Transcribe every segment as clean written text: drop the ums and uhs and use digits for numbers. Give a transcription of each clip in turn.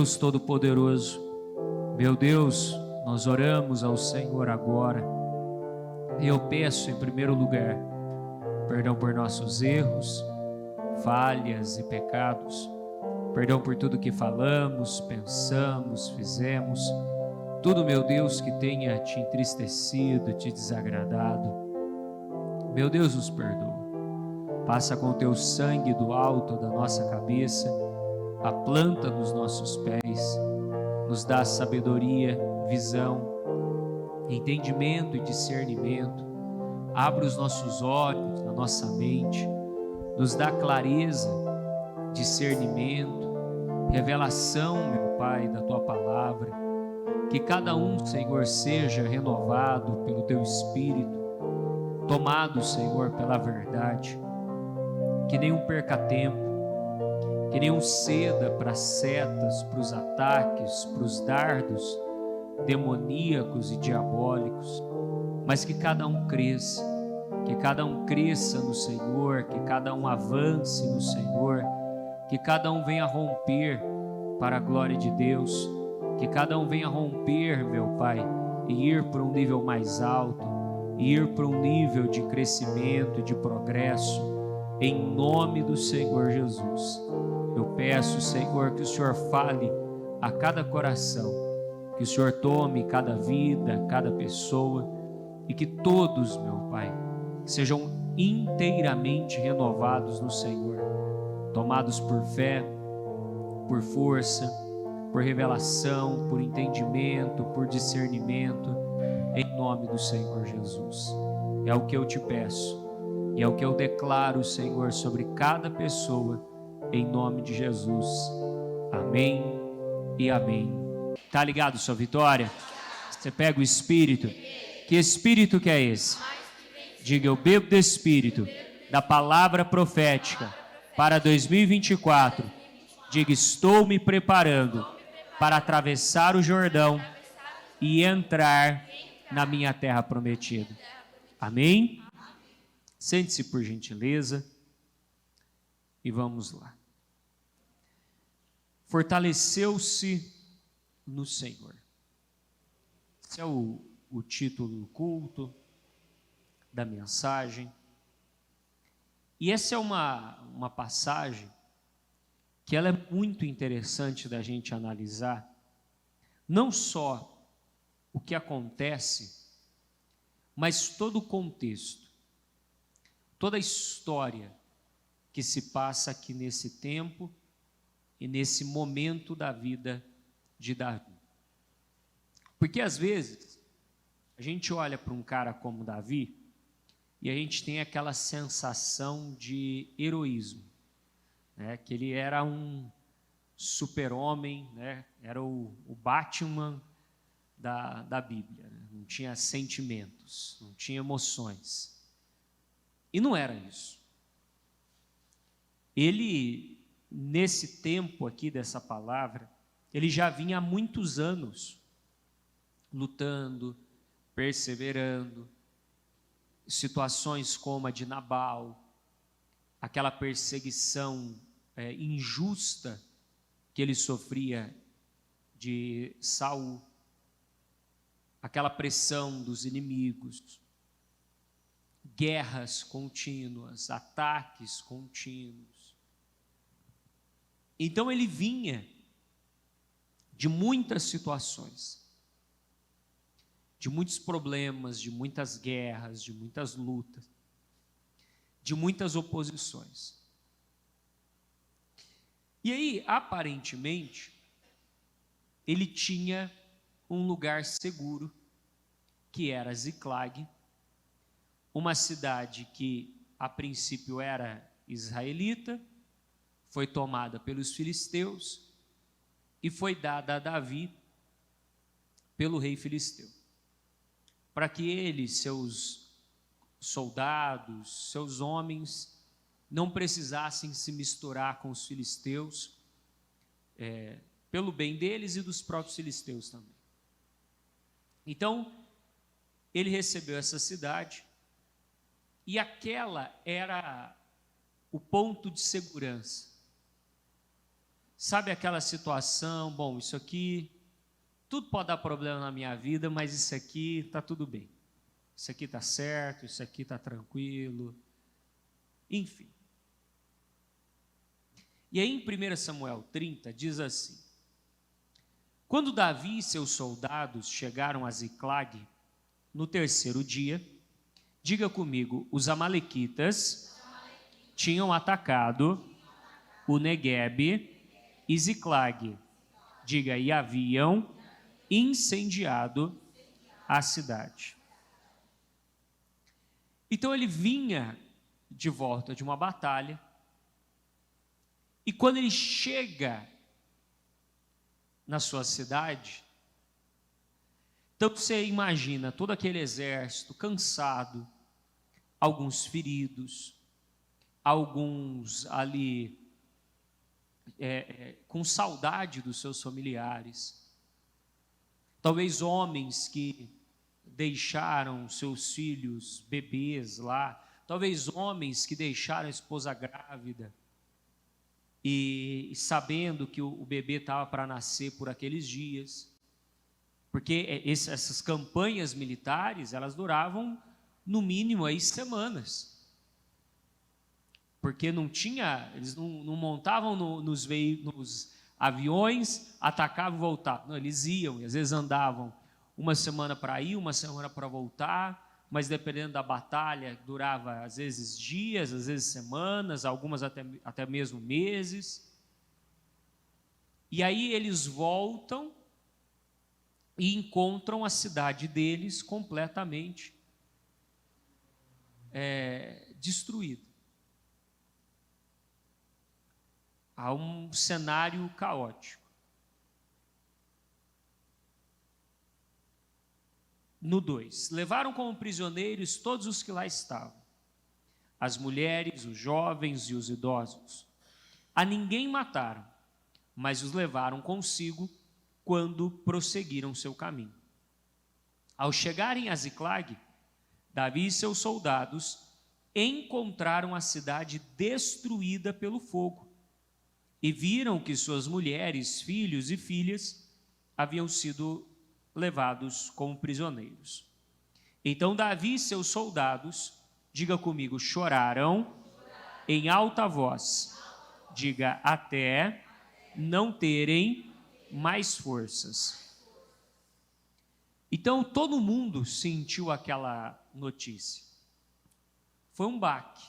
Deus Todo-Poderoso, meu Deus, nós oramos ao Senhor agora. E eu peço, em primeiro lugar, perdão por nossos erros, falhas e pecados. Perdão por tudo que falamos, pensamos, fizemos. Tudo, meu Deus, que tenha te entristecido, te desagradado. Meu Deus, nos perdoa. Passa com o teu sangue do alto da nossa cabeça, a planta dos nossos pés. Nos dá sabedoria, visão, entendimento e discernimento. Abre os nossos olhos, a nossa mente. Nos dá clareza, discernimento, revelação, meu Pai, da Tua Palavra. Que cada um, Senhor, seja renovado pelo Teu Espírito, tomado, Senhor, pela verdade. Que nenhum perca tempo, que nenhum ceda para as setas, para os ataques, para os dardos demoníacos e diabólicos, mas que cada um cresça, no Senhor, que cada um avance no Senhor, que cada um venha romper para a glória de Deus, que cada um venha romper, meu Pai, e ir para um nível mais alto, e ir para um nível de crescimento, de progresso, em nome do Senhor Jesus. Eu peço, Senhor, que o Senhor fale a cada coração, que o Senhor tome cada vida, cada pessoa, e que todos, meu Pai, sejam inteiramente renovados no Senhor, tomados por fé, por força, por revelação, por entendimento, por discernimento, em nome do Senhor Jesus. É o que eu te peço, e é o que eu declaro, Senhor, sobre cada pessoa, em nome de Jesus. Amém e amém. Tá ligado, sua vitória? Você pega o Espírito. Que Espírito que é esse? Diga, eu bebo do Espírito, da palavra profética para 2024. Diga, estou me preparando para atravessar o Jordão e entrar na minha terra prometida. Amém? Sente-se, por gentileza, e vamos lá. Fortaleceu-se no Senhor. Esse é o título do culto, da mensagem. E essa é uma passagem que ela é muito interessante da gente analisar, não só o que acontece, mas todo o contexto, toda a história que se passa aqui nesse tempo e nesse momento da vida de Davi. Porque às vezes a gente olha para um cara como Davi e a gente tem aquela sensação de heroísmo, né? Que ele era um super-homem, né? Era o Batman da Bíblia, né? Não tinha sentimentos, não tinha emoções. E não era isso. Ele, nesse tempo aqui dessa palavra, ele já vinha há muitos anos lutando, perseverando, situações como a de Nabal, aquela perseguição injusta que ele sofria de Saul, aquela pressão dos inimigos, guerras contínuas, ataques contínuos. Então ele vinha de muitas situações, de muitos problemas, de muitas guerras, de muitas lutas, de muitas oposições. E aí, aparentemente, ele tinha um lugar seguro, que era Ziclag, uma cidade que a princípio era israelita, foi tomada pelos filisteus e foi dada a Davi pelo rei filisteu, para que ele, seus soldados, seus homens, não precisassem se misturar com os filisteus, pelo bem deles e dos próprios filisteus também. Então, ele recebeu essa cidade, e aquela era o ponto de segurança. Sabe aquela situação, bom, isso aqui, tudo pode dar problema na minha vida, mas isso aqui está tudo bem. Isso aqui está certo, isso aqui está tranquilo. Enfim. E aí em 1 Samuel 30 diz assim: quando Davi e seus soldados chegaram a Ziclag, no terceiro dia, diga comigo, os amalequitas tinham atacado o Neguebe e Ziclag, diga, e haviam incendiado a cidade. Então ele vinha de volta de uma batalha, e quando ele chega na sua cidade, então você imagina todo aquele exército cansado, alguns feridos, alguns ali com saudade dos seus familiares, talvez homens que deixaram seus filhos bebês lá, talvez homens que deixaram a esposa grávida, e sabendo que o bebê estava para nascer por aqueles dias, porque essas campanhas militares, elas duravam no mínimo aí semanas, porque não tinha, eles não montavam nos aviões, atacavam e voltavam, não, eles iam, e às vezes andavam uma semana para ir, uma semana para voltar, mas dependendo da batalha, durava às vezes dias, às vezes semanas, algumas até mesmo meses. E aí eles voltam e encontram a cidade deles completamente destruída. Há um cenário caótico. No 2, levaram como prisioneiros todos os que lá estavam, as mulheres, os jovens e os idosos. A ninguém mataram, mas os levaram consigo quando prosseguiram seu caminho. Ao chegarem a Ziclag, Davi e seus soldados encontraram a cidade destruída pelo fogo e viram que suas mulheres, filhos e filhas haviam sido levados como prisioneiros. Então Davi e seus soldados, diga comigo, choraram em alta voz, diga, até não terem mais forças. Então todo mundo sentiu aquela notícia. Foi um baque.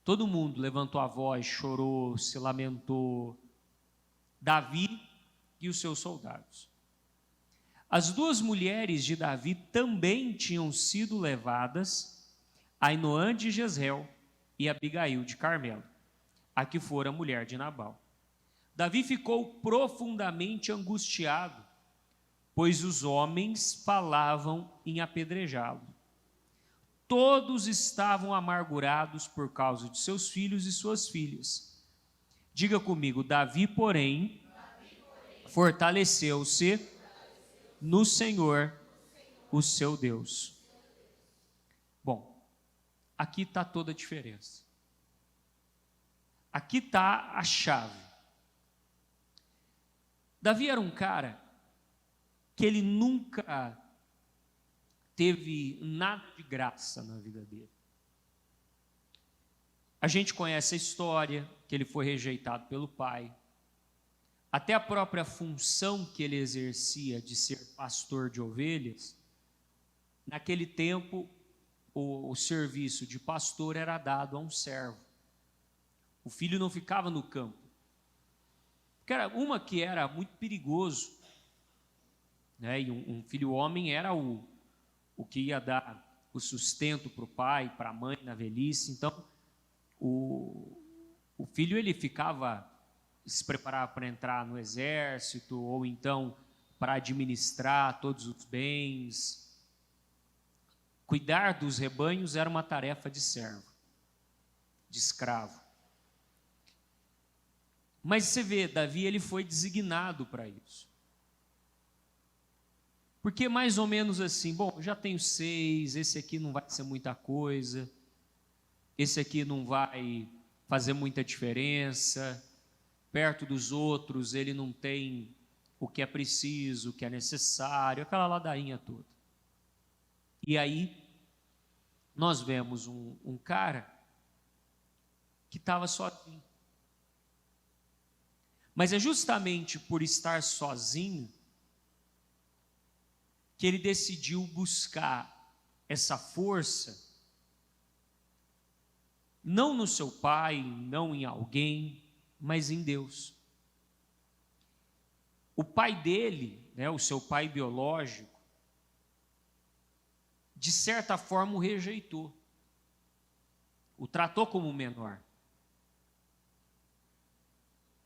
Todo mundo levantou a voz, chorou, se lamentou. Davi e os seus soldados. As duas mulheres de Davi também tinham sido levadas, Ainoã de Jezreel e Abigail de Carmelo, a que fora mulher de Nabal. Davi ficou profundamente angustiado, pois os homens falavam em apedrejá-lo. Todos estavam amargurados por causa de seus filhos e suas filhas. Diga comigo, Davi, porém fortaleceu-se no Senhor, o seu Deus. Bom, aqui está toda a diferença. Aqui está a chave. Davi era um cara que ele nunca teve nada de graça na vida dele. A gente conhece a história, que ele foi rejeitado pelo pai. Até a própria função que ele exercia de ser pastor de ovelhas, naquele tempo o serviço de pastor era dado a um servo. O filho não ficava no campo. Porque era que era muito perigoso, né? E um filho homem era o que ia dar o sustento para o pai, para a mãe na velhice. Então, o filho ele se preparava para entrar no exército, ou então para administrar todos os bens. Cuidar dos rebanhos era uma tarefa de servo, de escravo. Mas você vê, Davi ele foi designado para isso. Porque mais ou menos assim, bom, eu já tenho 6, esse aqui não vai ser muita coisa, esse aqui não vai fazer muita diferença. perto dos outros ele não tem o que é preciso, o que é necessário, aquela ladainha toda. E aí, nós vemos um cara que estava sozinho. Mas é justamente por estar sozinho que ele decidiu buscar essa força, não no seu pai, não em alguém, mas em Deus. O pai dele, né, o seu pai biológico, de certa forma o rejeitou, o tratou como menor.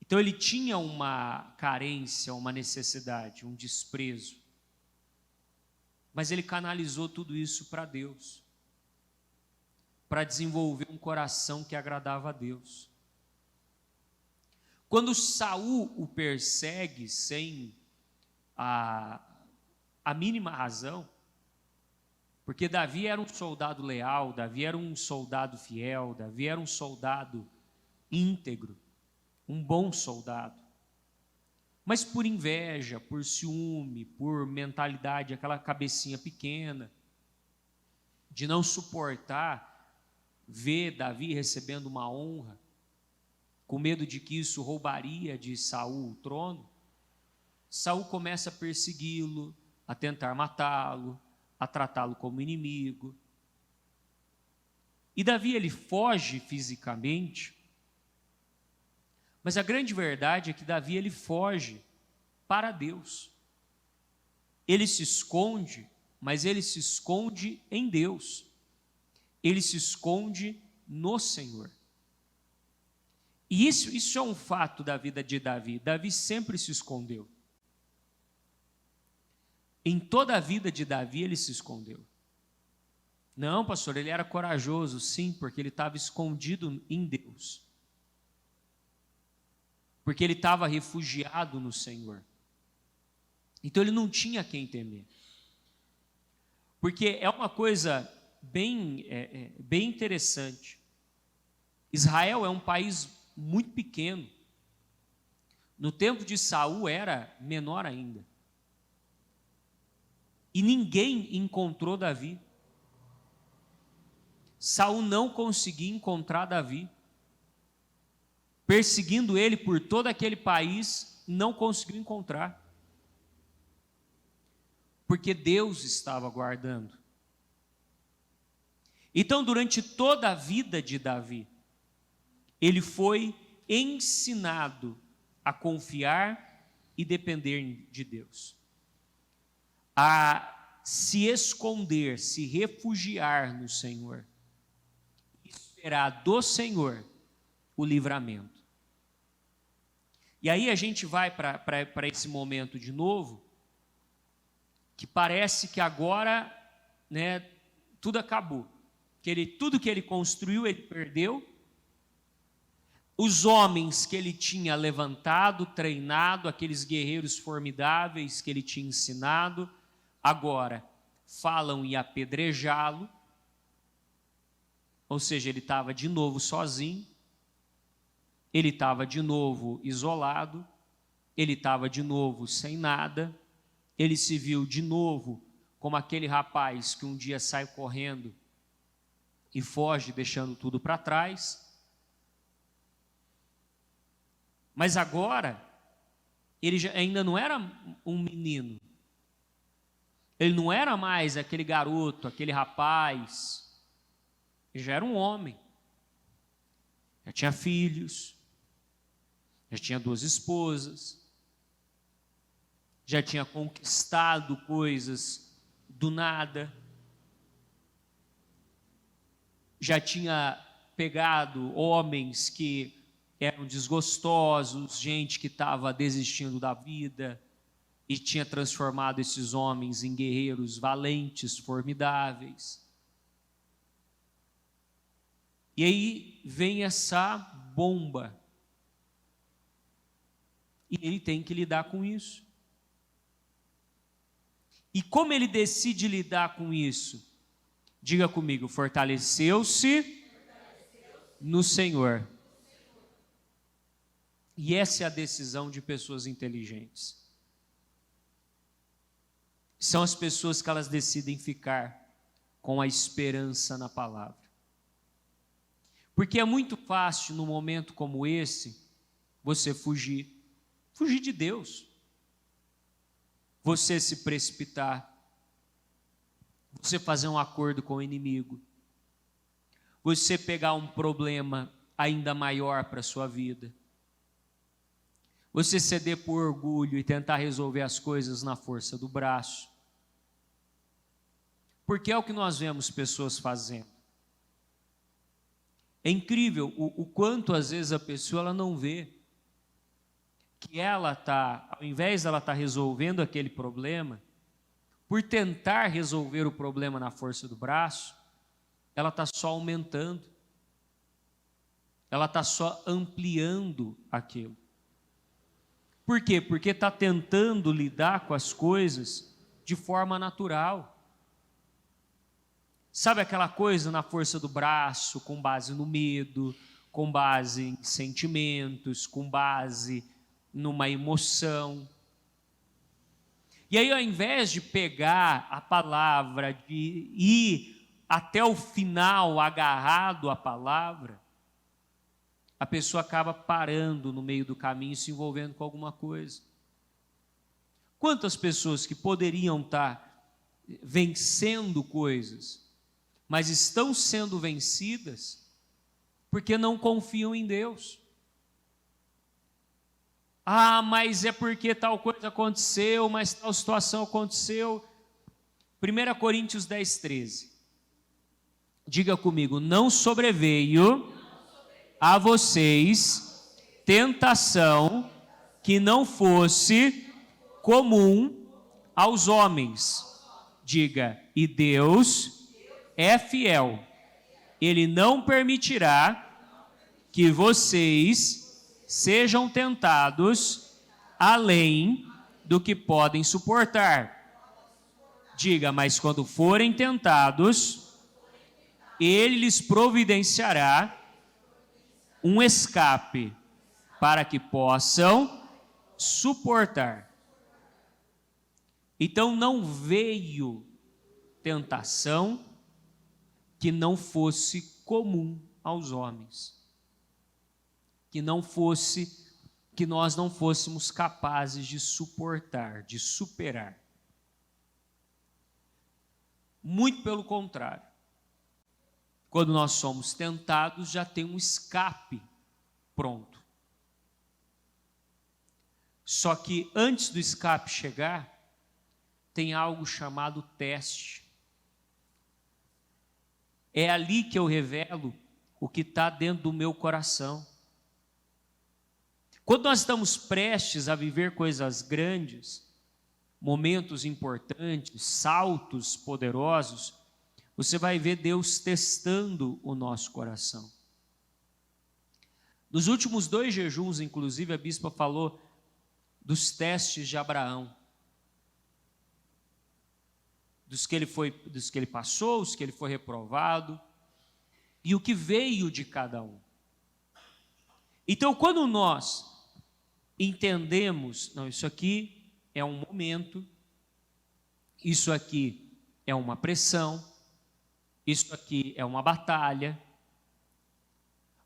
Então ele tinha uma carência, uma necessidade, um desprezo. Mas ele canalizou tudo isso para Deus, para desenvolver um coração que agradava a Deus. Quando Saul o persegue sem a mínima razão, porque Davi era um soldado leal, Davi era um soldado fiel, Davi era um soldado íntegro, um bom soldado. Mas por inveja, por ciúme, por mentalidade, aquela cabecinha pequena, de não suportar ver Davi recebendo uma honra, com medo de que isso roubaria de Saul o trono, Saul começa a persegui-lo, a tentar matá-lo, a tratá-lo como inimigo. E Davi, ele foge fisicamente, mas a grande verdade é que Davi, ele foge para Deus. Ele se esconde, mas ele se esconde em Deus. Ele se esconde no Senhor. E isso é um fato da vida de Davi. Davi sempre se escondeu. Em toda a vida de Davi ele se escondeu. Não, pastor, ele era corajoso, sim, porque ele estava escondido em Deus. Porque ele estava refugiado no Senhor. Então ele não tinha quem temer. Porque é uma coisa bem interessante. Israel é um país muito pequeno. No tempo de Saul era menor ainda. E ninguém encontrou Davi. Saul não conseguia encontrar Davi. Perseguindo ele por todo aquele país, não conseguiu encontrar. Porque Deus estava guardando. Então, durante toda a vida de Davi, ele foi ensinado a confiar e depender de Deus. A se esconder, se refugiar no Senhor. Esperar do Senhor o livramento. E aí a gente vai para esse momento de novo, que parece que agora, né, tudo acabou. Tudo que ele construiu, ele perdeu. Os homens que ele tinha levantado, treinado, aqueles guerreiros formidáveis que ele tinha ensinado, agora falam em apedrejá-lo. Ou seja, ele estava de novo sozinho, ele estava de novo isolado, ele estava de novo sem nada, ele se viu de novo como aquele rapaz que um dia sai correndo e foge deixando tudo para trás. Mas agora, ele ainda não era um menino, ele não era mais aquele garoto, aquele rapaz, ele já era um homem, já tinha filhos, já tinha 2 esposas, já tinha conquistado coisas do nada, já tinha pegado homens que eram desgostosos, gente que estava desistindo da vida, e tinha transformado esses homens em guerreiros valentes, formidáveis. E aí vem essa bomba. E ele tem que lidar com isso. E como ele decide lidar com isso? Diga comigo, fortaleceu-se no Senhor. E essa é a decisão de pessoas inteligentes. São as pessoas que elas decidem ficar com a esperança na palavra. Porque é muito fácil, num momento como esse, você fugir de Deus. Você se precipitar. Você fazer um acordo com o inimigo. Você pegar um problema ainda maior para a sua vida. Você ceder por orgulho e tentar resolver as coisas na força do braço. Porque é o que nós vemos pessoas fazendo. É incrível o quanto às vezes a pessoa ela não vê que ela está, ao invés de ela estar resolvendo aquele problema, por tentar resolver o problema na força do braço, ela está só aumentando, ela está só ampliando aquilo. Por quê? Porque está tentando lidar com as coisas de forma natural. Sabe aquela coisa na força do braço, com base no medo, com base em sentimentos, com base numa emoção. E aí, ao invés de pegar a palavra, de ir até o final agarrado à palavra, a pessoa acaba parando no meio do caminho, se envolvendo com alguma coisa. Quantas pessoas que poderiam estar vencendo coisas, mas estão sendo vencidas porque não confiam em Deus. Ah, mas é porque tal coisa aconteceu, mas tal situação aconteceu. 1 Coríntios 10, 13. Diga comigo, não sobreveio a vocês tentação que não fosse comum aos homens. Diga, e Deus é fiel. Ele não permitirá que vocês sejam tentados além do que podem suportar. Diga, mas quando forem tentados, Ele lhes providenciará um escape para que possam suportar. Então não veio tentação que não fosse comum aos homens. Que nós não fôssemos capazes de suportar, de superar. Muito pelo contrário. Quando nós somos tentados, já tem um escape pronto. Só que antes do escape chegar, tem algo chamado teste. É ali que eu revelo o que está dentro do meu coração. Quando nós estamos prestes a viver coisas grandes, momentos importantes, saltos poderosos, você vai ver Deus testando o nosso coração. Nos últimos 2 jejuns, inclusive, a bispa falou dos testes de Abraão. Dos que ele passou, os que ele foi reprovado, e o que veio de cada um. Então, quando nós entendemos, não, isso aqui é um momento, isso aqui é uma pressão, isso aqui é uma batalha,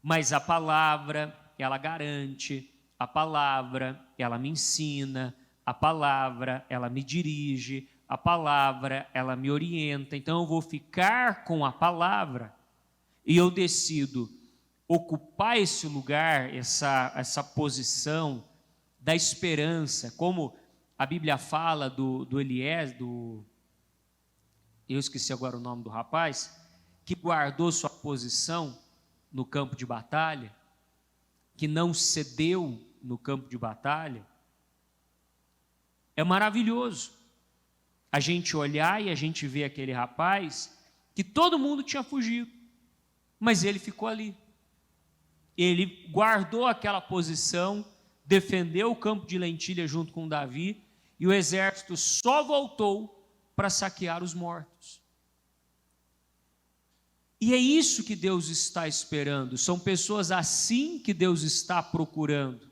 mas a palavra, ela garante, a palavra, ela me ensina, a palavra, ela me dirige, a palavra, ela me orienta. Então eu vou ficar com a palavra e eu decido ocupar esse lugar, essa posição da esperança, como a Bíblia fala do Eliés, eu esqueci agora o nome do rapaz, que guardou sua posição no campo de batalha, que não cedeu no campo de batalha. É maravilhoso a gente olhar e a gente ver aquele rapaz que todo mundo tinha fugido, mas ele ficou ali. Ele guardou aquela posição, defendeu o campo de lentilha junto com Davi, e o exército só voltou para saquear os mortos. E é isso que Deus está esperando, são pessoas assim que Deus está procurando.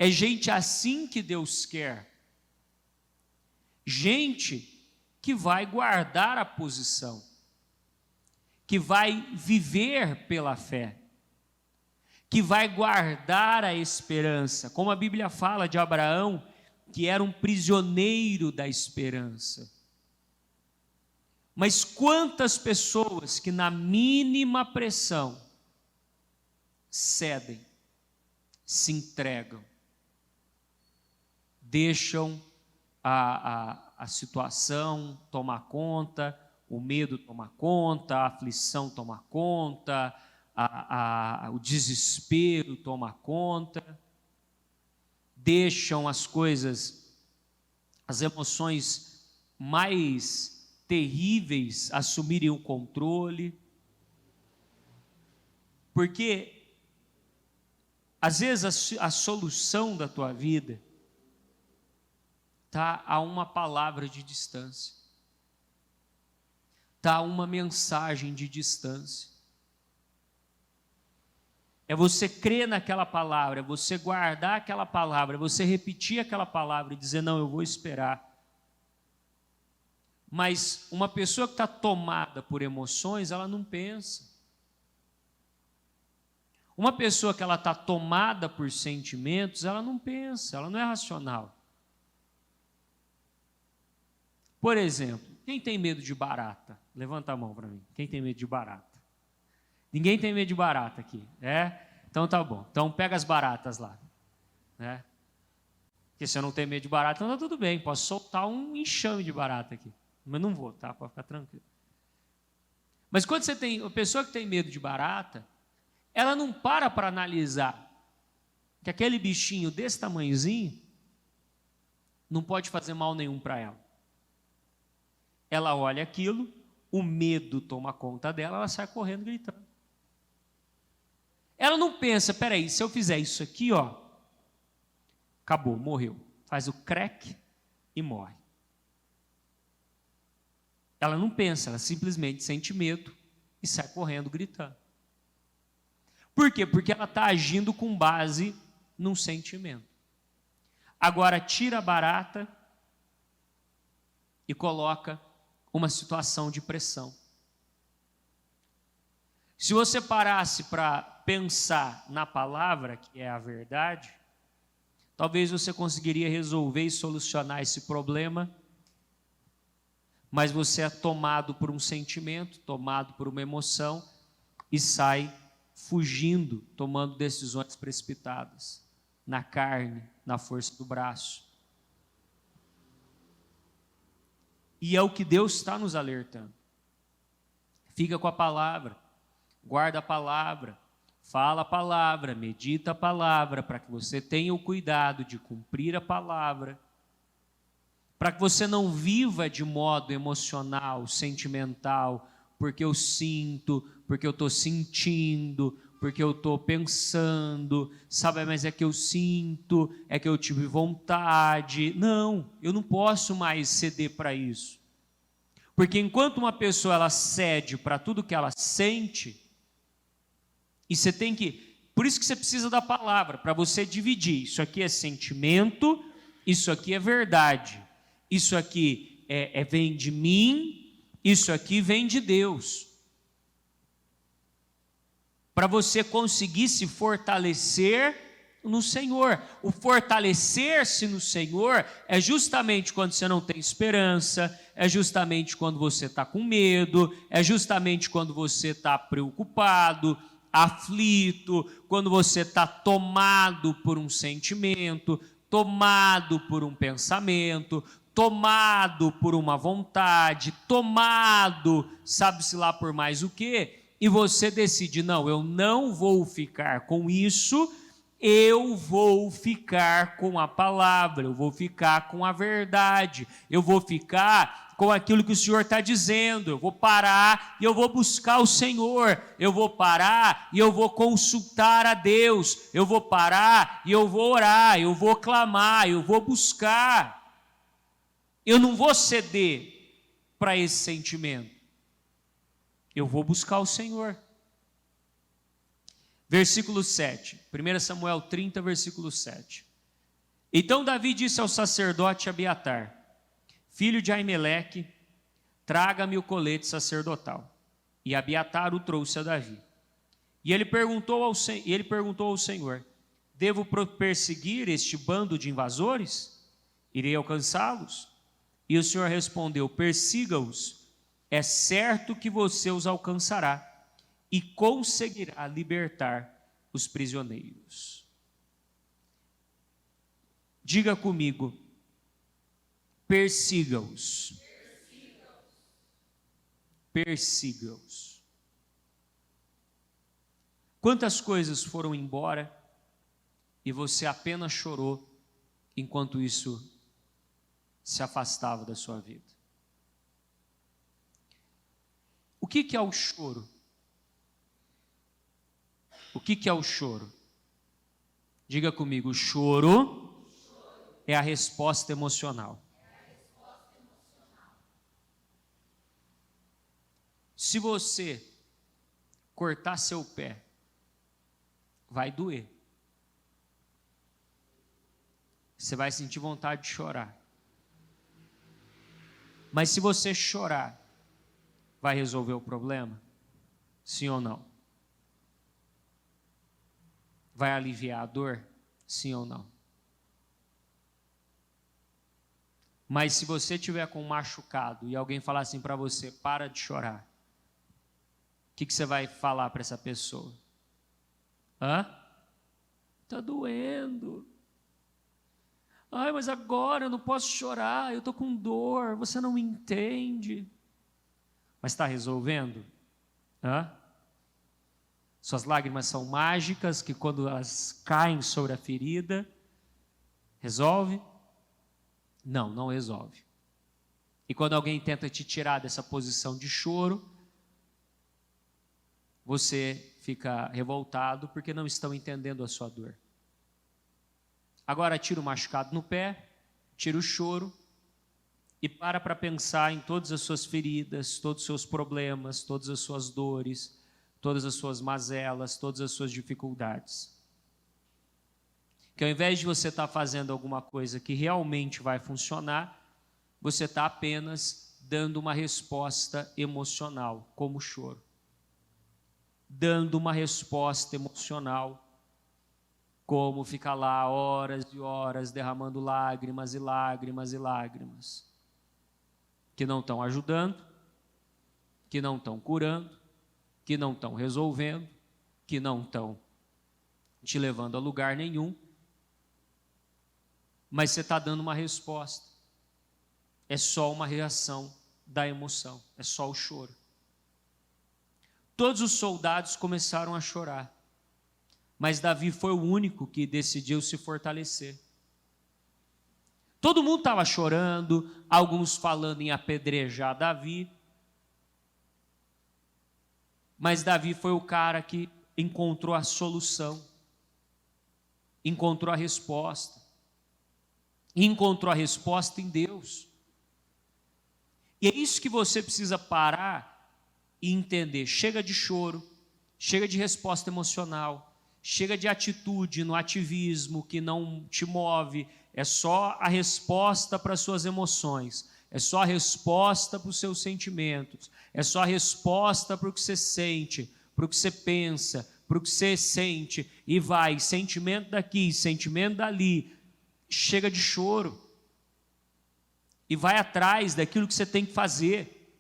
É gente assim que Deus quer. Gente que vai guardar a posição, que vai viver pela fé, que vai guardar a esperança. Como a Bíblia fala de Abraão, que era um prisioneiro da esperança. Mas quantas pessoas que na mínima pressão cedem, se entregam, deixam a situação tomar conta, o medo tomar conta, a aflição tomar conta, o desespero tomar conta, deixam as coisas, as emoções mais terríveis assumirem o controle, porque às vezes a solução da tua vida está a uma palavra de distância, está a uma mensagem de distância. É você crer naquela palavra, é você guardar aquela palavra, é você repetir aquela palavra e dizer, não, eu vou esperar. Mas uma pessoa que está tomada por emoções, ela não pensa. Uma pessoa que ela está tomada por sentimentos, ela não pensa, ela não é racional. Por exemplo, quem tem medo de barata? Levanta a mão para mim. Quem tem medo de barata? Ninguém tem medo de barata aqui, Então tá bom. Então pega as baratas lá, Porque se eu não tenho medo de barata, então tá tudo bem. Posso soltar um enxame de barata aqui. Mas não vou, tá? Pode ficar tranquilo. Mas quando você tem, a pessoa que tem medo de barata, ela não para analisar que aquele bichinho desse tamanhozinho não pode fazer mal nenhum para ela. Ela olha aquilo, o medo toma conta dela, ela sai correndo gritando. Ela não pensa, peraí, se eu fizer isso aqui, acabou, morreu. Faz o crack e morre. Ela não pensa, ela simplesmente sente medo e sai correndo gritando. Por quê? Porque ela está agindo com base num sentimento. Agora tira a barata e coloca uma situação de pressão. Se você parasse para pensar na palavra, que é a verdade, talvez você conseguiria resolver e solucionar esse problema, mas você é tomado por um sentimento, tomado por uma emoção e sai fugindo, tomando decisões precipitadas, na carne, na força do braço. E é o que Deus está nos alertando. Fica com a palavra, guarda a palavra, fala a palavra, medita a palavra, para que você tenha o cuidado de cumprir a palavra, para que você não viva de modo emocional, sentimental, porque eu sinto, porque eu estou sentindo, porque eu estou pensando, sabe, mas é que eu sinto, é que eu tive vontade. Não, eu não posso mais ceder para isso. Porque enquanto uma pessoa ela cede para tudo que ela sente, e você tem que, por isso que você precisa da palavra, para você dividir, isso aqui é sentimento, isso aqui é verdade, isso aqui vem de mim, isso aqui vem de Deus. Para você conseguir se fortalecer no Senhor. O fortalecer-se no Senhor é justamente quando você não tem esperança, é justamente quando você está com medo, é justamente quando você está preocupado, aflito, quando você está tomado por um sentimento, tomado por um pensamento, tomado por uma vontade, tomado, sabe-se lá por mais o quê, e você decide, não, eu não vou ficar com isso, eu vou ficar com a palavra, eu vou ficar com a verdade, eu vou ficar com aquilo que o Senhor está dizendo, eu vou parar e eu vou buscar o Senhor, eu vou parar e eu vou consultar a Deus, eu vou parar e eu vou orar, eu vou clamar, eu vou buscar. Eu não vou ceder para esse sentimento. Eu vou buscar o Senhor. Versículo 7. 1 Samuel 30, versículo 7. Então Davi disse ao sacerdote Abiatar, filho de Aimeleque, traga-me o colete sacerdotal. E Abiatar o trouxe a Davi. E ele perguntou ao Senhor, devo perseguir este bando de invasores? Irei alcançá-los? E o Senhor respondeu, persiga-os, é certo que você os alcançará e conseguirá libertar os prisioneiros. Diga comigo, persiga-os. Persiga-os. Quantas coisas foram embora e você apenas chorou enquanto isso se afastava da sua vida? O que é o choro? O que é o choro? Diga comigo, o choro é a resposta emocional. Se você cortar seu pé, vai doer. Você vai sentir vontade de chorar. Mas se você chorar, vai resolver o problema? Sim ou não? Vai aliviar a dor? Sim ou não? Mas se você tiver com um machucado e alguém falar assim para você, para de chorar, o que você vai falar para essa pessoa? Está doendo. Ai, mas agora eu não posso chorar, eu estou com dor, você não me entende. Mas está resolvendo? Suas lágrimas são mágicas, que quando elas caem sobre a ferida, resolve? Não, não resolve. E quando alguém tenta te tirar dessa posição de choro, você fica revoltado porque não estão entendendo a sua dor. Agora tira o machucado no pé, tira o choro e para pensar em todas as suas feridas, todos os seus problemas, todas as suas dores, todas as suas mazelas, todas as suas dificuldades. Que ao invés de você estar fazendo alguma coisa que realmente vai funcionar, você está apenas dando uma resposta emocional, como o choro. Dando uma resposta emocional, como ficar lá horas e horas derramando lágrimas e lágrimas e lágrimas, que não estão ajudando, que não estão curando, que não estão resolvendo, que não estão te levando a lugar nenhum, mas você está dando uma resposta. É só uma reação da emoção, é só o choro. Todos os soldados começaram a chorar, mas Davi foi o único que decidiu se fortalecer. Todo mundo estava chorando, alguns falando em apedrejar Davi, mas Davi foi o cara que encontrou a solução, encontrou a resposta, e encontrou a resposta em Deus. E é isso que você precisa parar e entender. Chega de choro, chega de resposta emocional, chega de atitude no ativismo que não te move. É só a resposta para as suas emoções, é só a resposta para os seus sentimentos, é só a resposta para o que você sente, para o que você pensa, para o que você sente, e vai, sentimento daqui, sentimento dali. Chega de choro e vai atrás daquilo que você tem que fazer.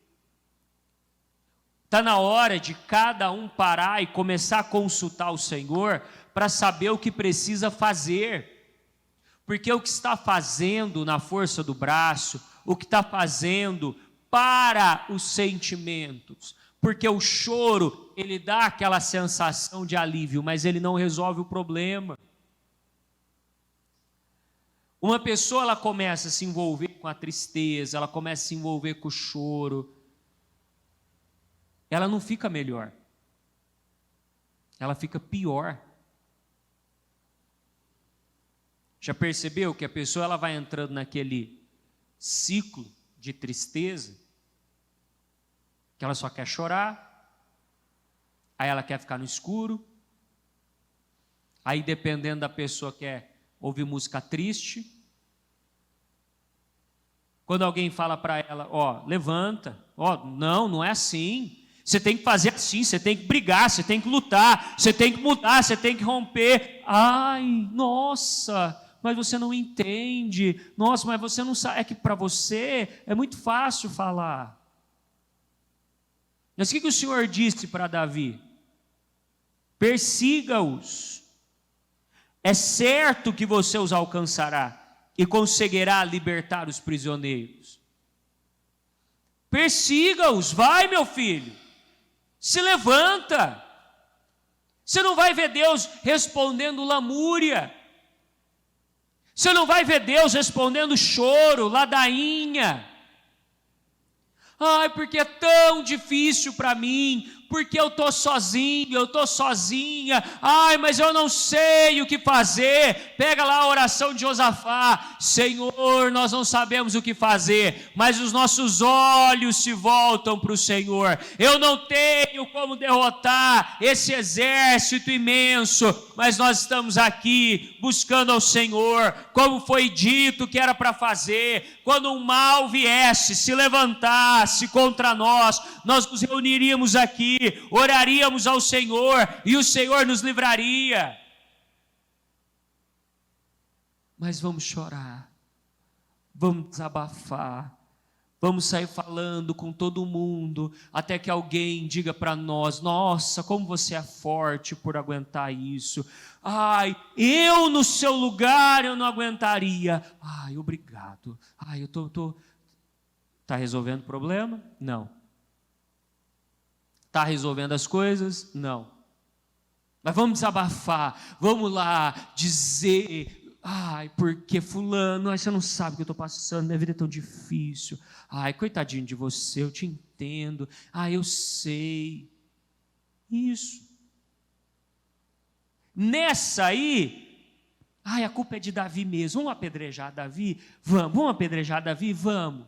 Está na hora de cada um parar e começar a consultar o Senhor para saber o que precisa fazer. Porque o que está fazendo na força do braço, o que está fazendo para os sentimentos. Porque o choro, ele dá aquela sensação de alívio, mas ele não resolve o problema. Uma pessoa, ela começa a se envolver com a tristeza, ela começa a se envolver com o choro, ela não fica melhor, ela fica pior. Já percebeu que a pessoa ela vai entrando naquele ciclo de tristeza, que ela só quer chorar, aí ela quer ficar no escuro, aí dependendo da pessoa quer ouvir música triste. Quando alguém fala para ela, ó, levanta, ó, não é assim. Você tem que fazer assim, você tem que brigar, você tem que lutar, você tem que mudar, você tem que romper. Ai, nossa, mas você não entende. Nossa, mas você não sabe. É que para você é muito fácil falar. Mas o que o Senhor disse para Davi? Persiga-os. É certo que você os alcançará e conseguirá libertar os prisioneiros. Persiga-os, vai, meu filho. Se levanta. Você não vai ver Deus respondendo lamúria. Você não vai ver Deus respondendo choro, ladainha. Ai, porque é tão difícil para mim, porque eu estou sozinho, eu estou sozinha, ai, mas eu não sei o que fazer. Pega lá a oração de Josafá: Senhor, nós não sabemos o que fazer, mas os nossos olhos se voltam para o Senhor. Eu não tenho como derrotar esse exército imenso, mas nós estamos aqui buscando ao Senhor, como foi dito que era para fazer. Quando um mal viesse, se levantasse contra nós, nós nos reuniríamos aqui, oraríamos ao Senhor e o Senhor nos livraria. Mas vamos chorar, vamos desabafar, vamos sair falando com todo mundo, até que alguém diga para nós: nossa, como você é forte por aguentar isso. Ai, eu no seu lugar eu não aguentaria. Ai, obrigado. Ai, eu tô... Está resolvendo o problema? Não. Está resolvendo as coisas? Não. Mas vamos desabafar, vamos lá dizer: ai, porque fulano, ai, você não sabe o que eu estou passando, minha vida é tão difícil. Ai, coitadinho de você, eu te entendo. Ai, eu sei. Isso. Nessa aí, ai, a culpa é de Davi mesmo. Vamos apedrejar Davi? Vamos apedrejar Davi? Vamos.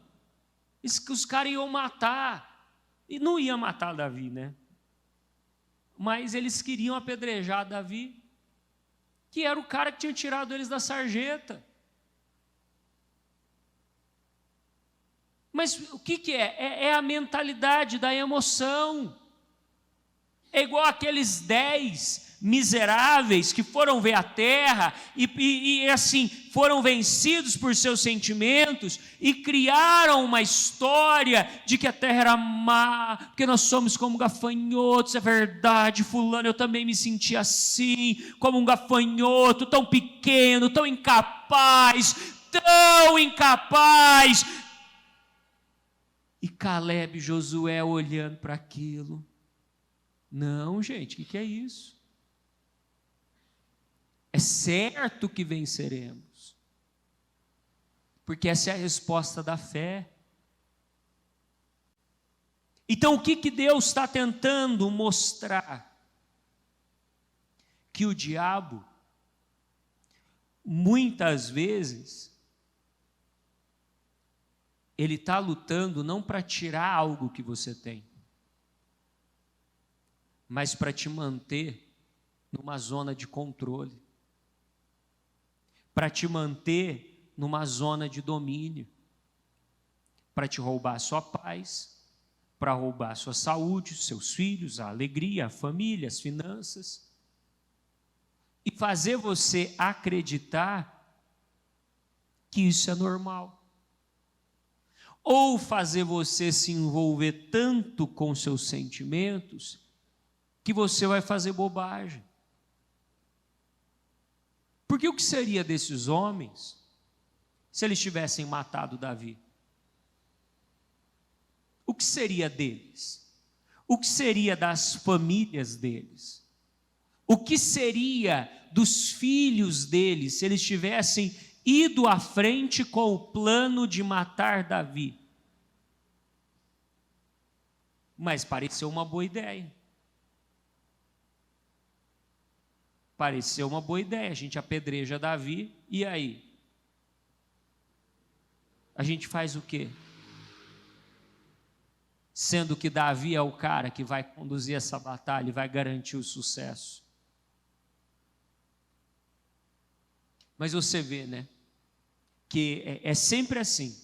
Os caras iam matar, e não iam matar Davi, né? Mas eles queriam apedrejar Davi, que era o cara que tinha tirado eles da sarjeta. Mas o que é? É a mentalidade da emoção. É igual aqueles 10 miseráveis que foram ver a terra e assim, foram vencidos por seus sentimentos e criaram uma história de que a terra era má, porque nós somos como gafanhotos. É verdade, fulano, eu também me senti assim, como um gafanhoto, tão pequeno, tão incapaz. E Caleb e Josué olhando para aquilo. Não, gente, o que é isso? É certo que venceremos, porque essa é a resposta da fé. Então, o que Deus está tentando mostrar? Que o diabo, muitas vezes, ele está lutando não para tirar algo que você tem, mas para te manter numa zona de controle, para te manter numa zona de domínio, para te roubar a sua paz, para roubar a sua saúde, os seus filhos, a alegria, a família, as finanças, e fazer você acreditar que isso é normal, ou fazer você se envolver tanto com seus sentimentos que você vai fazer bobagem. Porque o que seria desses homens se eles tivessem matado Davi? O que seria deles? O que seria das famílias deles? O que seria dos filhos deles se eles tivessem ido à frente com o plano de matar Davi? Mas pareceu uma boa ideia. Pareceu uma boa ideia, a gente apedreja Davi, e aí? A gente faz o quê? Sendo que Davi é o cara que vai conduzir essa batalha e vai garantir o sucesso. Mas você vê, né? Que é sempre assim.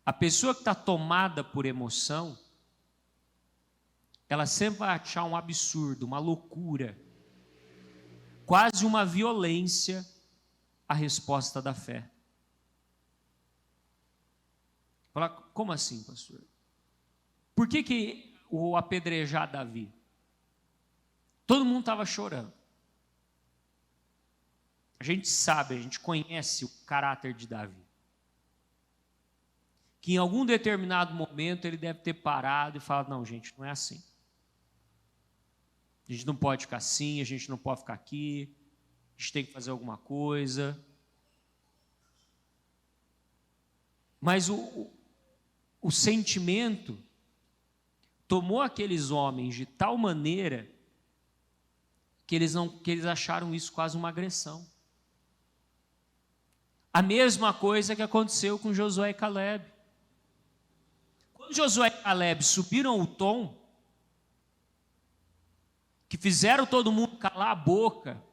A pessoa que está tomada por emoção, ela sempre vai achar um absurdo, uma loucura, quase uma violência a resposta da fé. Fala, como assim, pastor? Por que o apedrejar Davi? Todo mundo estava chorando. A gente sabe, a gente conhece o caráter de Davi. Que em algum determinado momento ele deve ter parado e falado, não, gente, não é assim. A gente não pode ficar assim, a gente não pode ficar aqui, a gente tem que fazer alguma coisa. Mas o sentimento tomou aqueles homens de tal maneira que eles acharam isso quase uma agressão. A mesma coisa que aconteceu com Josué e Caleb. Quando Josué e Caleb subiram o tom, que fizeram todo mundo calar a boca,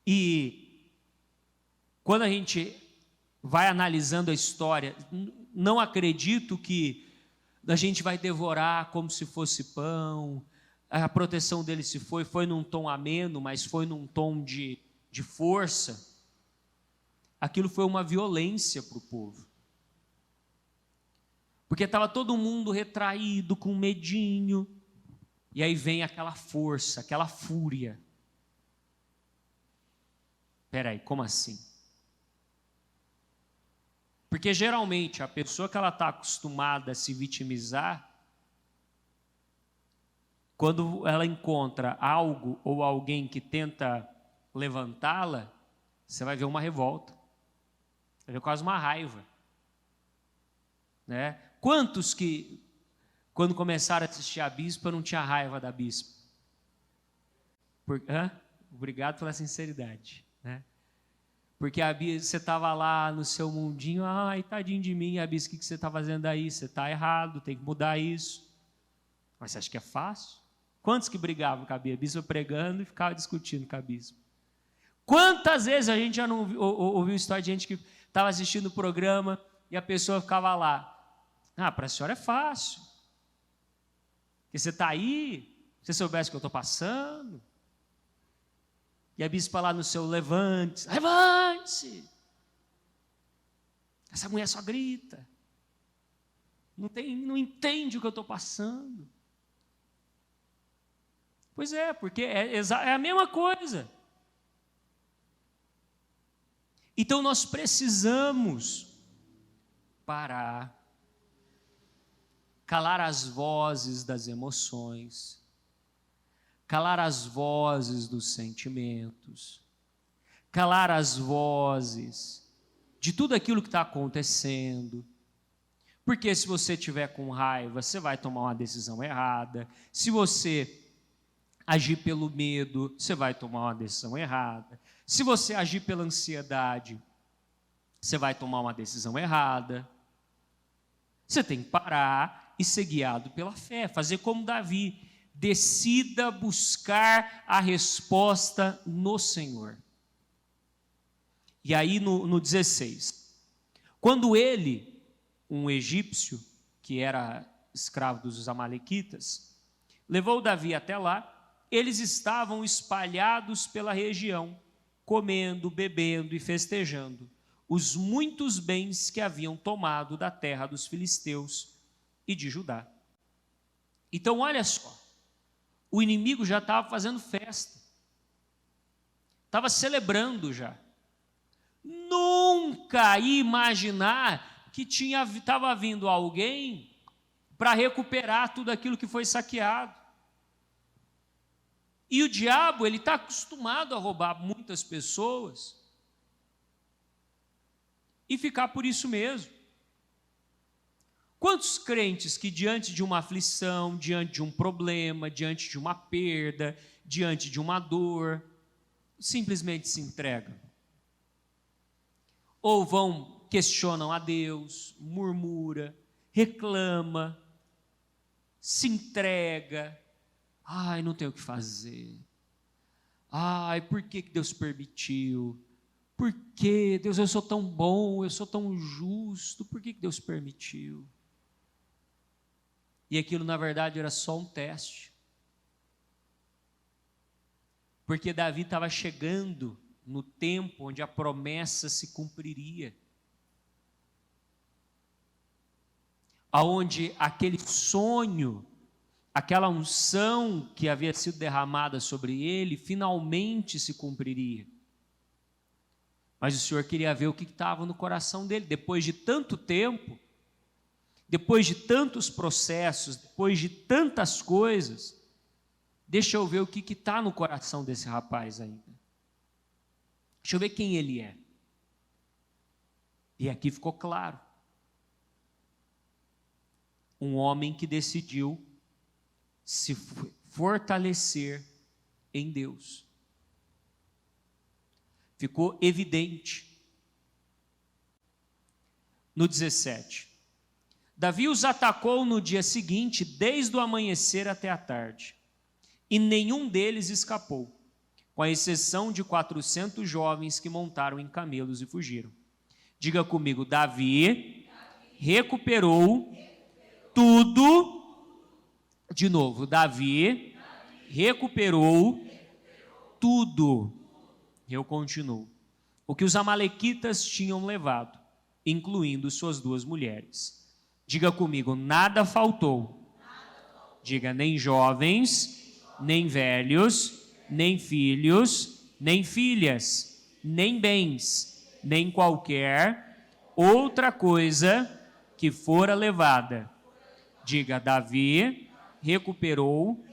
e quando a gente vai analisando a história, não acredito que a gente vai devorar como se fosse pão, a proteção dele se foi num tom ameno, mas foi num tom de força. Aquilo foi uma violência para o povo. Porque estava todo mundo retraído, com medinho, e aí vem aquela força, aquela fúria. Espera aí, como assim? Porque geralmente a pessoa que ela está acostumada a se vitimizar, quando ela encontra algo ou alguém que tenta levantá-la, você vai ver uma revolta, vai ver quase uma raiva, né? Quantos que, quando começaram a assistir a Bispa, não tinha raiva da Bispa? Obrigado pela sinceridade, né? Porque a Bispa, você estava lá no seu mundinho, ai, tadinho de mim, a Bispa, o que você está fazendo aí? Você está errado, tem que mudar isso. Mas você acha que é fácil? Quantos que brigavam com a Bispa pregando e ficavam discutindo com a Bispa? Quantas vezes a gente já não ouviu história de gente que estava assistindo o programa e a pessoa ficava lá, para a senhora é fácil, porque você está aí, se você soubesse o que eu estou passando. E a bispa lá no seu levante-se, levante-se. Essa mulher só grita, não entende o que eu estou passando. Pois é, porque é a mesma coisa. Então nós precisamos parar, calar as vozes das emoções, calar as vozes dos sentimentos, calar as vozes de tudo aquilo que está acontecendo. Porque se você estiver com raiva, você vai tomar uma decisão errada. Se você agir pelo medo, você vai tomar uma decisão errada. Se você agir pela ansiedade, você vai tomar uma decisão errada. Você tem que parar e ser guiado pela fé, fazer como Davi, decida buscar a resposta no Senhor. E aí no 16, quando ele, um egípcio, que era escravo dos amalequitas, levou Davi até lá, eles estavam espalhados pela região, comendo, bebendo e festejando os muitos bens que haviam tomado da terra dos filisteus e de Judá. Então olha só, o inimigo já estava fazendo festa, estava celebrando já. Nunca ia imaginar que estava vindo alguém para recuperar tudo aquilo que foi saqueado. E o diabo, ele está acostumado a roubar muitas pessoas e ficar por isso mesmo. Quantos crentes que diante de uma aflição, diante de um problema, diante de uma perda, diante de uma dor, simplesmente se entregam? Ou questionam a Deus, murmura, reclama, se entrega, não tenho o que fazer, Ai, por que Deus permitiu? Por que, Deus, eu sou tão bom, eu sou tão justo, por que Deus permitiu? E aquilo, na verdade, era só um teste. Porque Davi estava chegando no tempo onde a promessa se cumpriria. Aonde aquele sonho, aquela unção que havia sido derramada sobre ele, finalmente se cumpriria. Mas o Senhor queria ver o que estava no coração dele, depois de tanto tempo, depois de tantos processos, depois de tantas coisas, deixa eu ver o que está no coração desse rapaz ainda. Deixa eu ver quem ele é. E aqui ficou claro. Um homem que decidiu se fortalecer em Deus. Ficou evidente. No 17. Davi os atacou no dia seguinte, desde o amanhecer até a tarde, e nenhum deles escapou, com a exceção de 400 jovens que montaram em camelos e fugiram. Diga comigo, Davi recuperou tudo. De novo, Davi recuperou tudo. Eu continuo. O que os amalequitas tinham levado, incluindo suas 2 mulheres. Diga comigo, nada faltou. Diga, nem jovens, nem velhos, nem filhos, nem filhas, nem bens, nem qualquer outra coisa que fora levada. Diga, Davi recuperou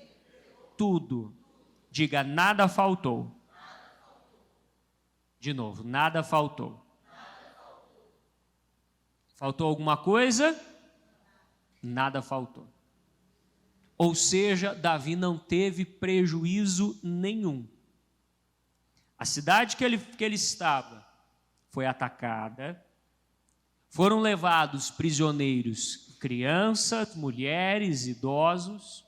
tudo. Diga, nada faltou. De novo, nada faltou. Faltou alguma coisa? Nada faltou. Ou seja, Davi não teve prejuízo nenhum. A cidade que ele estava foi atacada, foram levados prisioneiros, crianças, mulheres, idosos,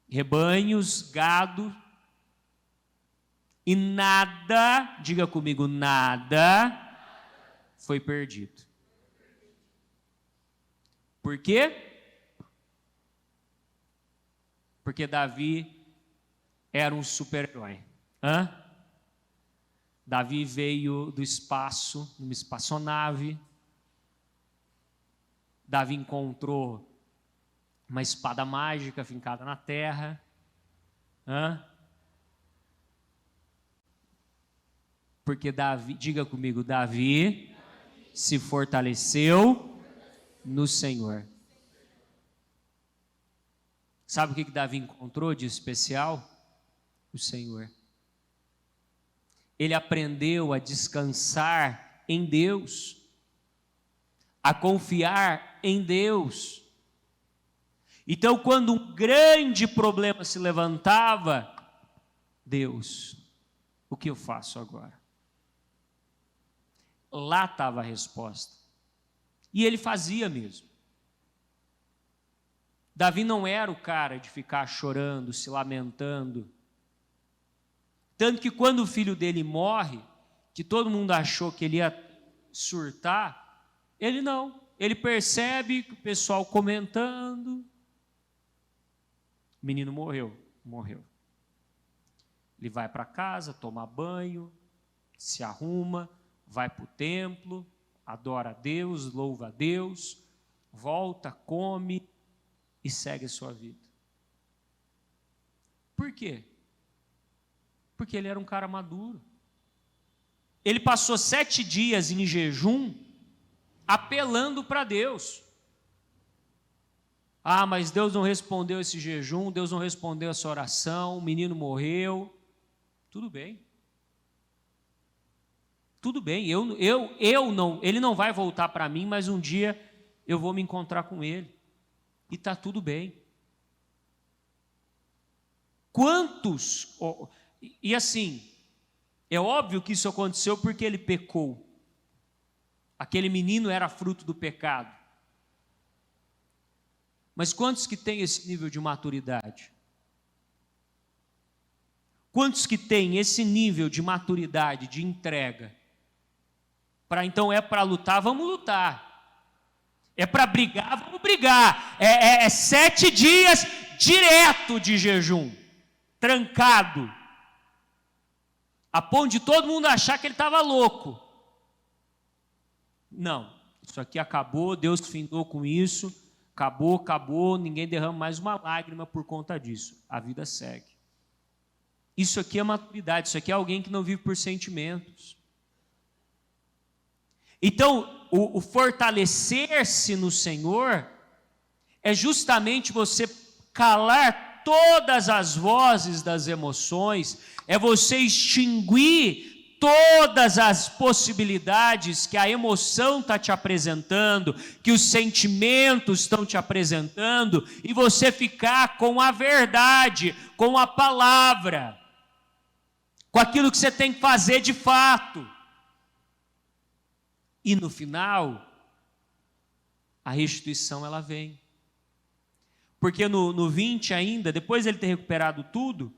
rebanhos, gado, e nada, diga comigo, nada foi perdido. Por quê? Porque Davi era um super-herói. Davi veio do espaço, numa espaçonave. Davi encontrou uma espada mágica fincada na terra. Porque Davi, diga comigo, Davi se fortaleceu no Senhor. Sabe o que Davi encontrou de especial? O Senhor. Ele aprendeu a descansar em Deus, a confiar em Deus. Então, quando um grande problema se levantava, Deus, o que eu faço agora? Lá estava a resposta. E ele fazia mesmo. Davi não era o cara de ficar chorando, se lamentando. Tanto que quando o filho dele morre, que todo mundo achou que ele ia surtar, ele não. Ele percebe que o pessoal comentando. O menino morreu. Ele vai para casa, toma banho, se arruma, vai para o templo, adora a Deus, louva a Deus, volta, come e segue a sua vida. Por quê? Porque ele era um cara maduro. Ele passou 7 dias em jejum, apelando para Deus. Mas Deus não respondeu esse jejum, Deus não respondeu essa oração, o menino morreu. Tudo bem. Tudo bem, ele não vai voltar para mim, mas um dia eu vou me encontrar com ele. E está tudo bem. Quantos... E assim, é óbvio que isso aconteceu porque ele pecou. Aquele menino era fruto do pecado. Mas quantos que têm esse nível de maturidade? Quantos que têm esse nível de maturidade, de entrega? Então é para lutar, vamos lutar. É para brigar, vamos brigar. É 7 dias direto de jejum, trancado, a ponto de todo mundo achar que ele estava louco. Não, isso aqui acabou, Deus findou com isso, acabou, ninguém derrama mais uma lágrima por conta disso. A vida segue. Isso aqui é maturidade, isso aqui é alguém que não vive por sentimentos. Então, o fortalecer-se no Senhor é justamente você calar todas as vozes das emoções, é você extinguir todas as possibilidades que a emoção está te apresentando, que os sentimentos estão te apresentando, e você ficar com a verdade, com a palavra, com aquilo que você tem que fazer de fato. E no final, a restituição ela vem. Porque no 20 ainda, depois de ele ter recuperado tudo,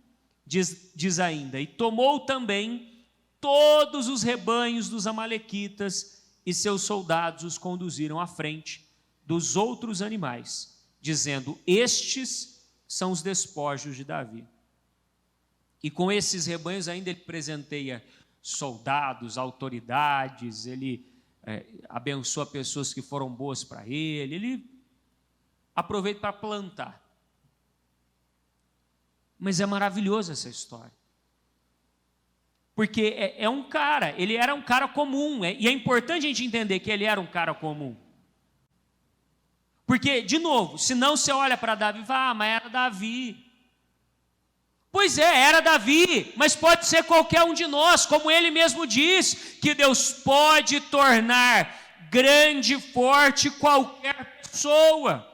diz ainda, e tomou também todos os rebanhos dos amalequitas, e seus soldados os conduziram à frente dos outros animais, dizendo, estes são os despojos de Davi. E com esses rebanhos ainda ele presenteia soldados, autoridades, ele abençoa pessoas que foram boas para ele aproveita para plantar. Mas é maravilhosa essa história. Porque ele era um cara comum, e é importante a gente entender que ele era um cara comum. Porque, de novo, senão você olha para Davi e fala, mas era Davi. Pois era Davi, mas pode ser qualquer um de nós, como ele mesmo diz, que Deus pode tornar grande e forte qualquer pessoa.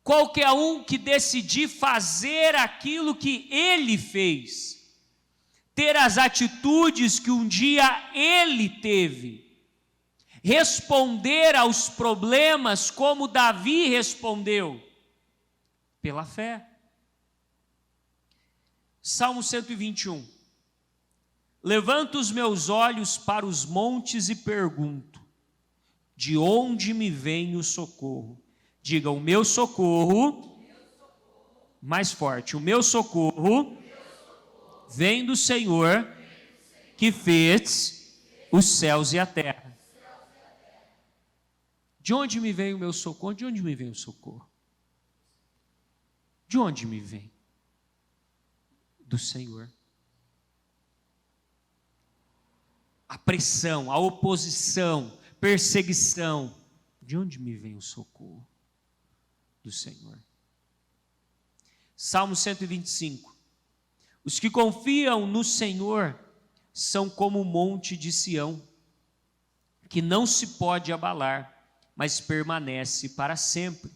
Qualquer um que decidir fazer aquilo que ele fez, ter as atitudes que um dia ele teve, responder aos problemas como Davi respondeu, pela fé. Salmo 121. Levanto os meus olhos para os montes e pergunto, de onde me vem o socorro? Diga, o meu socorro, mais forte, o meu socorro vem do Senhor que fez os céus e a terra. De onde me vem o meu socorro? De onde me vem o socorro? De onde me vem? Do Senhor. A pressão, a oposição, perseguição, de onde me vem o socorro? Do Senhor. Salmo 125. Os que confiam no Senhor são como o monte de Sião, que não se pode abalar, mas permanece para sempre,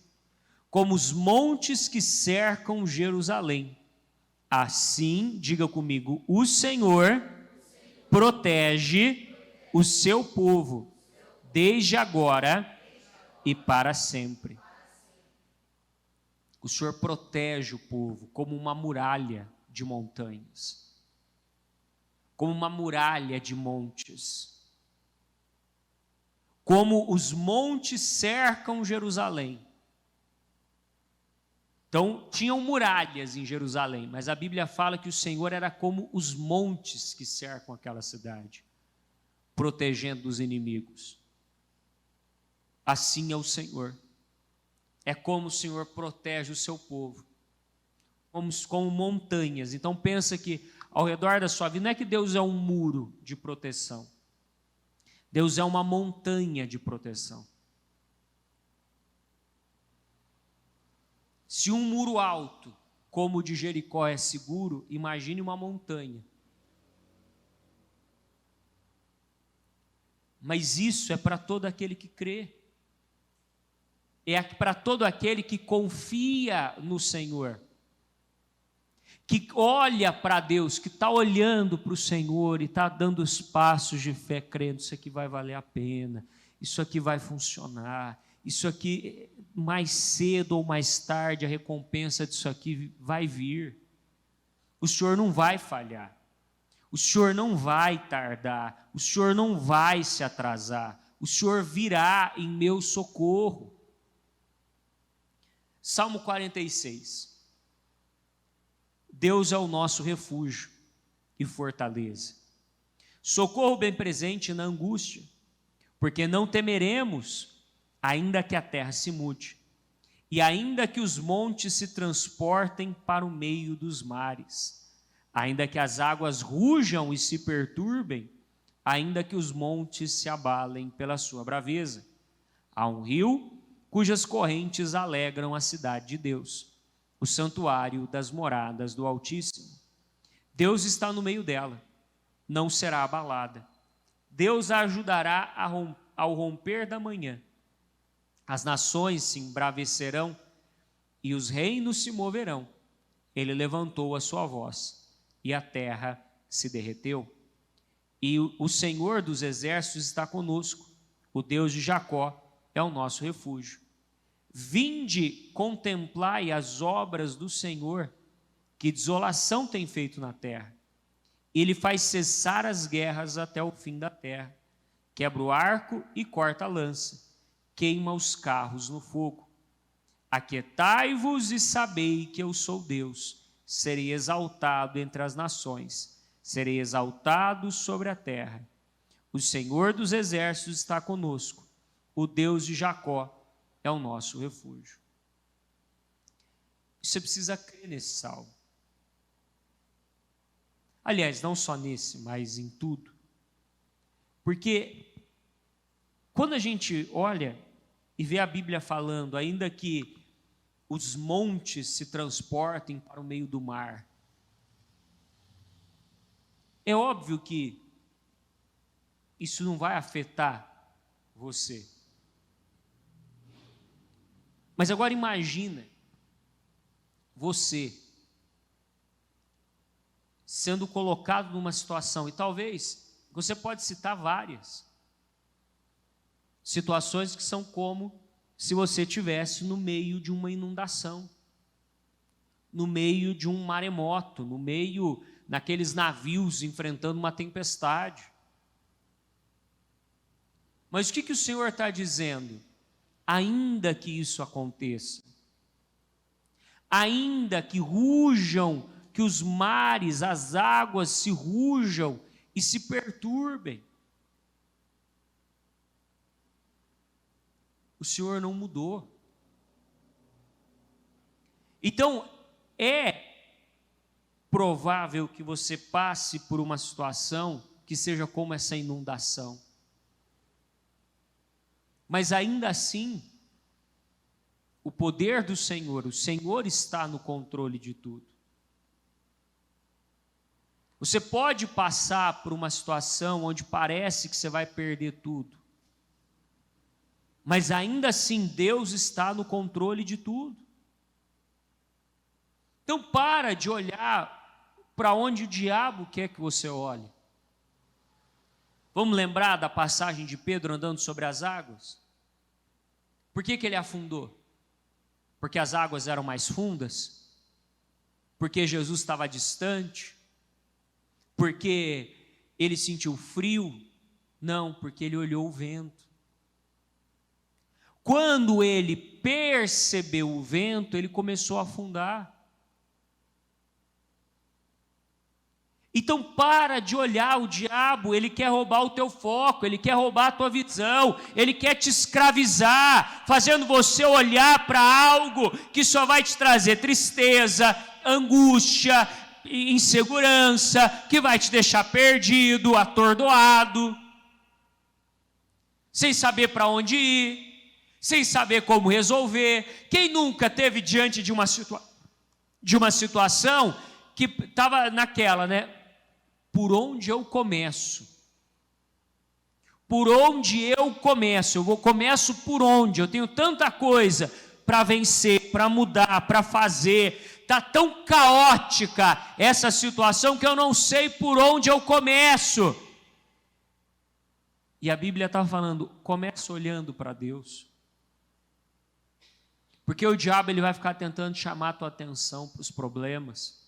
como os montes que cercam Jerusalém. Assim, diga comigo, o Senhor protege o seu povo, desde agora e para sempre. O Senhor protege o povo como uma muralha de montanhas, como uma muralha de montes. Como os montes cercam Jerusalém. Então, tinham muralhas em Jerusalém, mas a Bíblia fala que o Senhor era como os montes que cercam aquela cidade, protegendo dos inimigos. Assim é o Senhor. É como o Senhor protege o seu povo, como montanhas. Então pensa que ao redor da sua vida, não é que Deus é um muro de proteção. Deus é uma montanha de proteção. Se um muro alto, como o de Jericó, é seguro, imagine uma montanha. Mas isso é para todo aquele que crê. É para todo aquele que confia no Senhor, que olha para Deus, que está olhando para o Senhor e está dando os passos de fé, crendo, isso aqui vai valer a pena, isso aqui vai funcionar, isso aqui mais cedo ou mais tarde a recompensa disso aqui vai vir. O Senhor não vai falhar. O Senhor não vai tardar. O Senhor não vai se atrasar. O Senhor virá em meu socorro. Salmo 46. Deus é o nosso refúgio e fortaleza. Socorro bem presente na angústia, porque não temeremos, ainda que a terra se mude, e ainda que os montes se transportem para o meio dos mares, ainda que as águas rujam e se perturbem, ainda que os montes se abalem pela sua braveza. Há um rio cujas correntes alegram a cidade de Deus, o santuário das moradas do Altíssimo. Deus está no meio dela, não será abalada. Deus a ajudará ao romper da manhã. As nações se embravecerão e os reinos se moverão. Ele levantou a sua voz e a terra se derreteu. E o Senhor dos exércitos está conosco, o Deus de Jacó é o nosso refúgio. Vinde, contemplai as obras do Senhor, que desolação tem feito na terra. Ele faz cessar as guerras até o fim da terra, quebra o arco e corta a lança, queima os carros no fogo. Aquietai-vos e sabei que eu sou Deus, serei exaltado entre as nações, serei exaltado sobre a terra. O Senhor dos exércitos está conosco, o Deus de Jacó é o nosso refúgio. Você precisa crer nesse salmo. Aliás, não só nesse, mas em tudo. Porque quando a gente olha e vê a Bíblia falando, ainda que os montes se transportem para o meio do mar, é óbvio que isso não vai afetar você. Mas agora imagina você sendo colocado numa situação, e talvez você pode citar várias situações que são como se você estivesse no meio de uma inundação, no meio de um maremoto, no meio naqueles navios enfrentando uma tempestade. Mas o que o Senhor está dizendo? Ainda que isso aconteça, ainda que rujam, que os mares, as águas se rujam e se perturbem, o Senhor não mudou. Então, é provável que você passe por uma situação que seja como essa inundação. Mas ainda assim, o poder do Senhor, o Senhor está no controle de tudo. Você pode passar por uma situação onde parece que você vai perder tudo, mas ainda assim Deus está no controle de tudo. Então para de olhar para onde o diabo quer que você olhe. Vamos lembrar da passagem de Pedro andando sobre as águas? Por que ele afundou? Porque as águas eram mais fundas? Porque Jesus estava distante? Porque ele sentiu frio? Não, porque ele olhou o vento. Quando ele percebeu o vento, ele começou a afundar. Então para de olhar o diabo, ele quer roubar o teu foco, ele quer roubar a tua visão, ele quer te escravizar, fazendo você olhar para algo que só vai te trazer tristeza, angústia, insegurança, que vai te deixar perdido, atordoado, sem saber para onde ir, sem saber como resolver. Quem nunca teve diante de uma situação que estava naquela, né? Por onde eu começo? Por onde eu começo? Começo por onde? Eu tenho tanta coisa para vencer, para mudar, para fazer. Está tão caótica essa situação que eu não sei por onde eu começo. E a Bíblia está falando, começa olhando para Deus. Porque o diabo ele vai ficar tentando chamar a tua atenção para os problemas.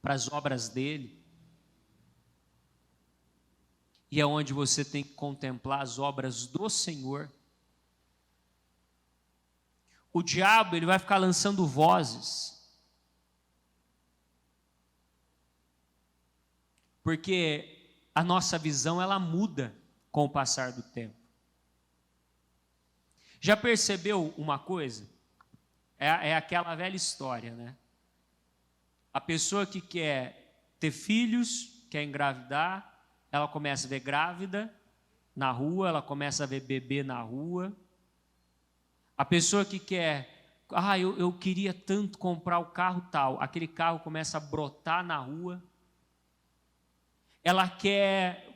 para as obras dele. E é onde você tem que contemplar as obras do Senhor. O diabo, ele vai ficar lançando vozes. Porque a nossa visão, ela muda com o passar do tempo. Já percebeu uma coisa? É aquela velha história, né? A pessoa que quer ter filhos, quer engravidar, ela começa a ver grávida na rua, ela começa a ver bebê na rua. A pessoa que quer, eu queria tanto comprar o carro tal, aquele carro começa a brotar na rua. Ela quer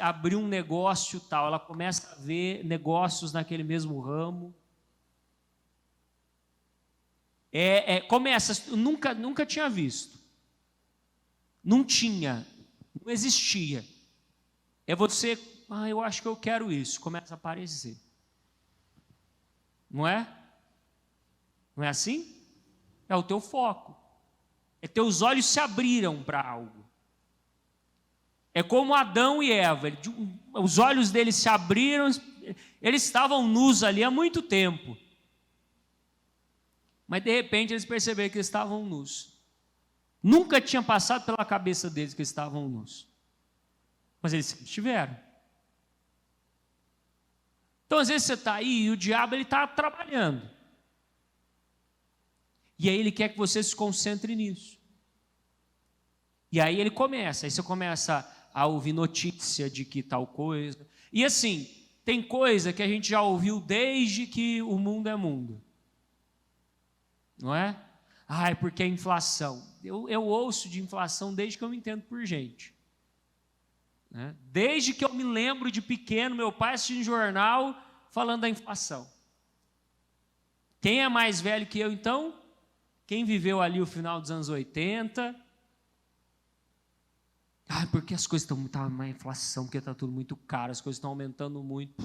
abrir um negócio tal, ela começa a ver negócios naquele mesmo ramo. Começa, nunca tinha visto. Não tinha, não existia. É você, eu acho que eu quero isso, começa a aparecer. Não é? Não é assim? É o teu foco. Teus olhos se abriram para algo. É como Adão e Eva, os olhos deles se abriram, eles estavam nus ali há muito tempo. Mas de repente eles perceberam que eles estavam nus. Nunca tinha passado pela cabeça deles que eles estavam nus. Mas eles sempre estiveram. Então às vezes você está aí e o diabo está trabalhando. E aí ele quer que você se concentre nisso. E aí ele começa, aí você começa a ouvir notícia de que tal coisa. E assim, tem coisa que a gente já ouviu desde que o mundo é mundo. Não é? É porque é inflação. Eu ouço de inflação desde que eu me entendo por gente. Né? Desde que eu me lembro de pequeno, meu pai assistindo jornal falando da inflação. Quem é mais velho que eu então? Quem viveu ali o final dos anos 80? Porque as coisas estão uma inflação, porque está tudo muito caro, as coisas estão aumentando muito.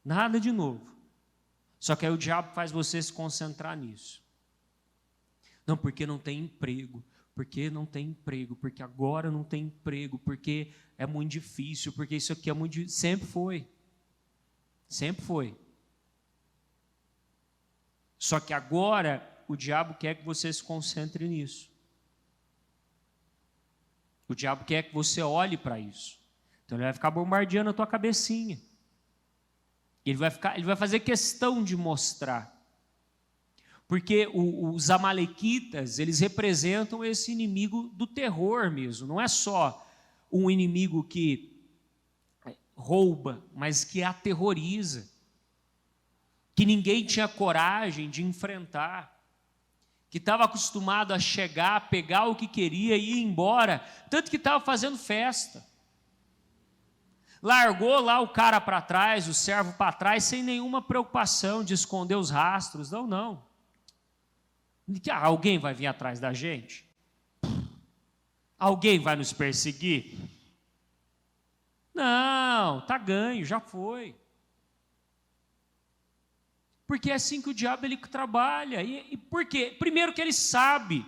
Nada de novo. Só que aí o diabo faz você se concentrar nisso. Não, porque não tem emprego. Porque não tem emprego. Porque agora não tem emprego. Porque é muito difícil. Porque isso aqui é muito difícil. Sempre foi. Sempre foi. Só que agora o diabo quer que você se concentre nisso. O diabo quer que você olhe para isso. Então ele vai ficar bombardeando a tua cabecinha. Ele vai fazer questão de mostrar. Porque os amalequitas, eles representam esse inimigo do terror mesmo. Não é só um inimigo que rouba, mas que aterroriza. Que ninguém tinha coragem de enfrentar. Que estava acostumado a chegar, pegar o que queria e ir embora. Tanto que estava fazendo festa. Largou lá o cara para trás, o servo para trás, sem nenhuma preocupação de esconder os rastros. Não. Alguém vai vir atrás da gente? Alguém vai nos perseguir? Não, tá ganho, já foi. Porque é assim que o diabo ele trabalha. E por quê? Primeiro que ele sabe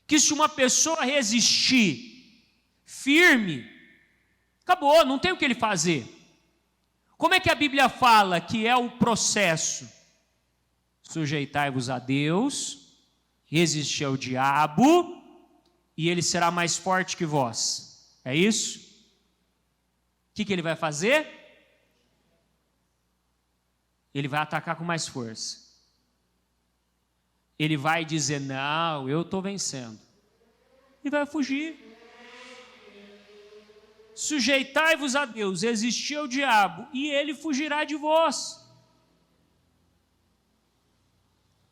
que se uma pessoa resistir firme, acabou, não tem o que ele fazer. Como é que a Bíblia fala que é o processo? Sujeitai-vos a Deus, resistir ao diabo, e ele será mais forte que vós. É isso? O que ele vai fazer? Ele vai atacar com mais força. Ele vai dizer, não, eu estou vencendo. E vai fugir. Sujeitai-vos a Deus, resistir ao diabo, e ele fugirá de vós.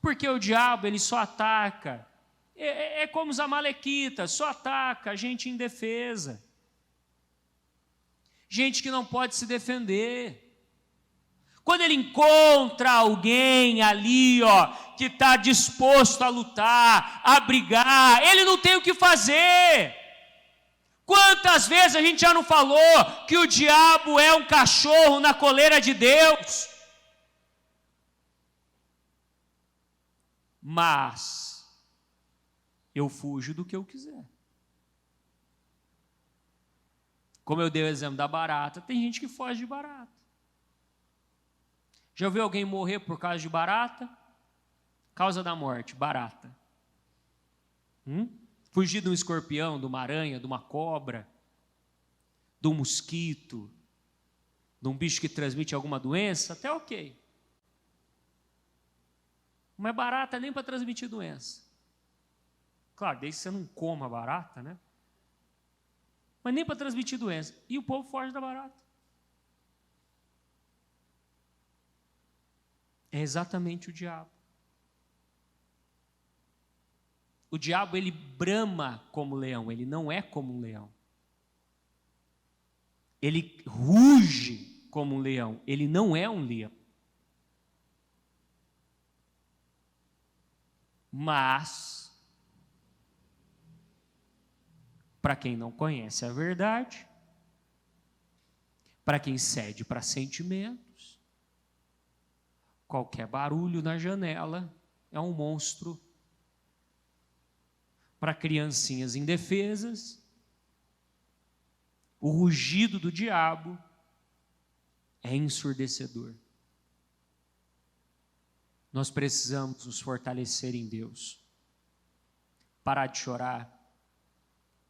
Porque o diabo, ele só ataca. É como os amalequitas, só ataca gente indefesa. Gente que não pode se defender. Quando ele encontra alguém ali, que está disposto a lutar, a brigar, ele não tem o que fazer. Quantas vezes a gente já não falou que o diabo é um cachorro na coleira de Deus? Mas eu fujo do que eu quiser. Como eu dei o exemplo da barata, tem gente que foge de barata. Já ouviu alguém morrer por causa de barata? Causa da morte, barata. Fugir de um escorpião, de uma aranha, de uma cobra, de um mosquito, de um bicho que transmite alguma doença, até ok. Mas barata nem para transmitir doença. Claro, desde que você não coma barata, né? Mas nem para transmitir doença. E o povo foge da barata. É exatamente o diabo. O diabo, ele brama como leão, ele não é como um leão. Ele ruge como um leão, ele não é um leão. Mas, para quem não conhece a verdade, para quem cede para sentimentos, qualquer barulho na janela é um monstro. Para criancinhas indefesas, o rugido do diabo é ensurdecedor. Nós precisamos nos fortalecer em Deus. Parar de chorar.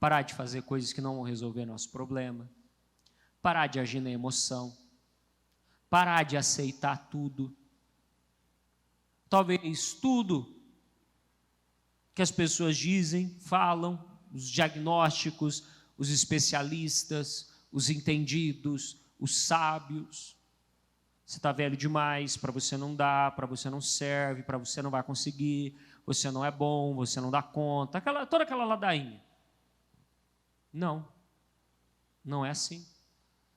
Parar de fazer coisas que não vão resolver nosso problema. Parar de agir na emoção. Parar de aceitar tudo. Talvez tudo que as pessoas dizem, falam, os diagnósticos, os especialistas, os entendidos, os sábios. Você está velho demais, para você não dá, para você não serve, para você não vai conseguir, você não é bom, você não dá conta, toda aquela ladainha. Não é assim.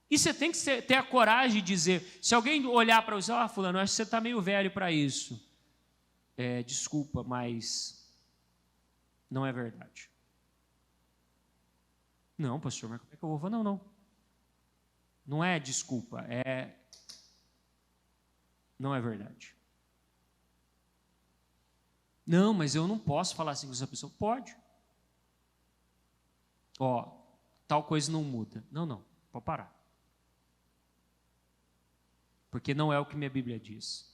E você tem que ter a coragem de dizer, se alguém olhar para você, fulano, acho que você está meio velho para isso. Desculpa, mas não é verdade. Não, pastor, mas como é que eu vou? Não. Não é desculpa, não é verdade. Não, mas eu não posso falar assim com essa pessoa. Pode. Tal coisa não muda. Não, pode parar. Porque não é o que minha Bíblia diz.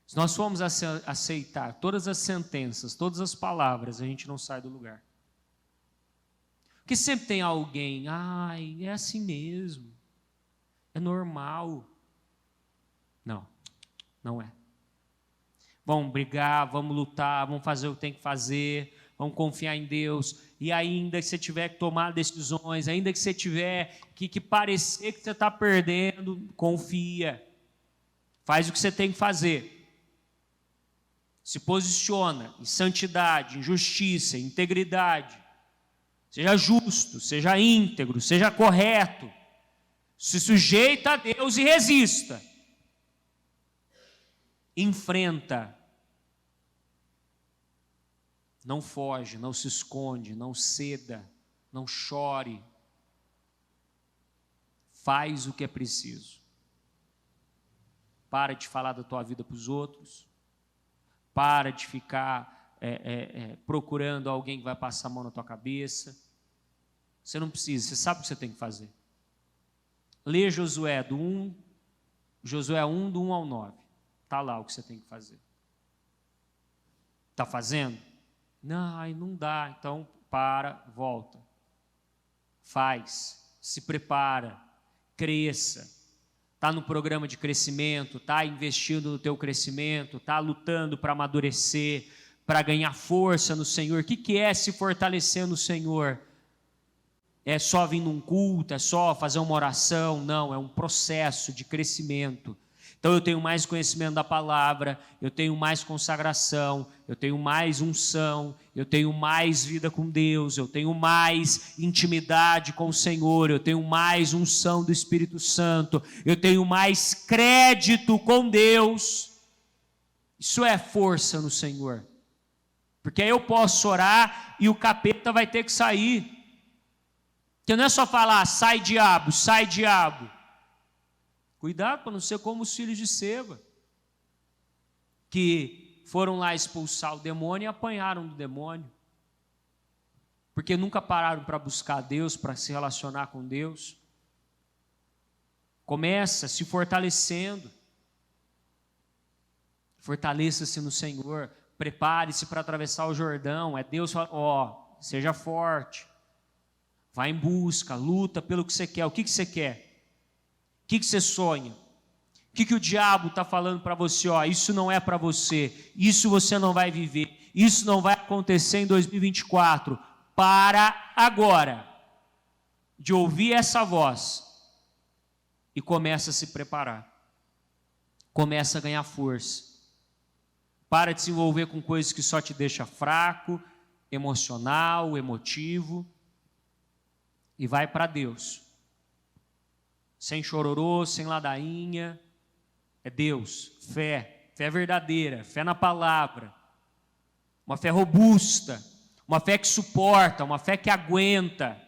Se nós formos aceitar todas as sentenças, todas as palavras, a gente não sai do lugar. Porque sempre tem alguém, é assim mesmo, é normal. Não é. Vamos brigar, vamos lutar, vamos fazer o que tem que fazer, vamos confiar em Deus. E ainda que você tiver que tomar decisões, ainda que você tiver que parecer que você está perdendo, confia. Faz o que você tem que fazer. Se posiciona em santidade, em justiça, em integridade. Seja justo, seja íntegro, seja correto. Se sujeita a Deus e resista. Enfrenta. Não foge, não se esconde, não ceda, não chore. Faz o que é preciso. Para de falar da tua vida para os outros. Para de ficar procurando alguém que vai passar a mão na tua cabeça. Você não precisa, você sabe o que você tem que fazer. Lê Josué 1, do 1 ao 9. Está lá o que você tem que fazer. Está fazendo? Não dá. Então, volta. Faz, se prepara, cresça. Está no programa de crescimento, está investindo no teu crescimento, está lutando para amadurecer, para ganhar força no Senhor. O que é se fortalecer no Senhor? É só vir num culto, é só fazer uma oração? Não, é um processo de crescimento. Então eu tenho mais conhecimento da palavra, eu tenho mais consagração, eu tenho mais unção, eu tenho mais vida com Deus, eu tenho mais intimidade com o Senhor, eu tenho mais unção do Espírito Santo, eu tenho mais crédito com Deus. Isso é força no Senhor. Porque aí eu posso orar e o capeta vai ter que sair. Porque não é só falar, sai diabo, sai diabo. Cuidado para não ser como os filhos de Seba, que foram lá expulsar o demônio e apanharam do demônio. Porque nunca pararam para buscar Deus, para se relacionar com Deus. Começa se fortalecendo. Fortaleça-se no Senhor. Prepare-se para atravessar o Jordão. É Deus falando, seja forte. Vai em busca, luta pelo que você quer. O que você quer? O que você sonha? O que o diabo está falando para você? Isso não é para você. Isso você não vai viver. Isso não vai acontecer em 2024. Para agora de ouvir essa voz e começa a se preparar. Começa a ganhar força. Para de se envolver com coisas que só te deixam fraco, emocional, emotivo. E vai para Deus. Sem chororô, sem ladainha. É Deus, fé verdadeira, fé na palavra. Uma fé robusta, uma fé que suporta, uma fé que aguenta.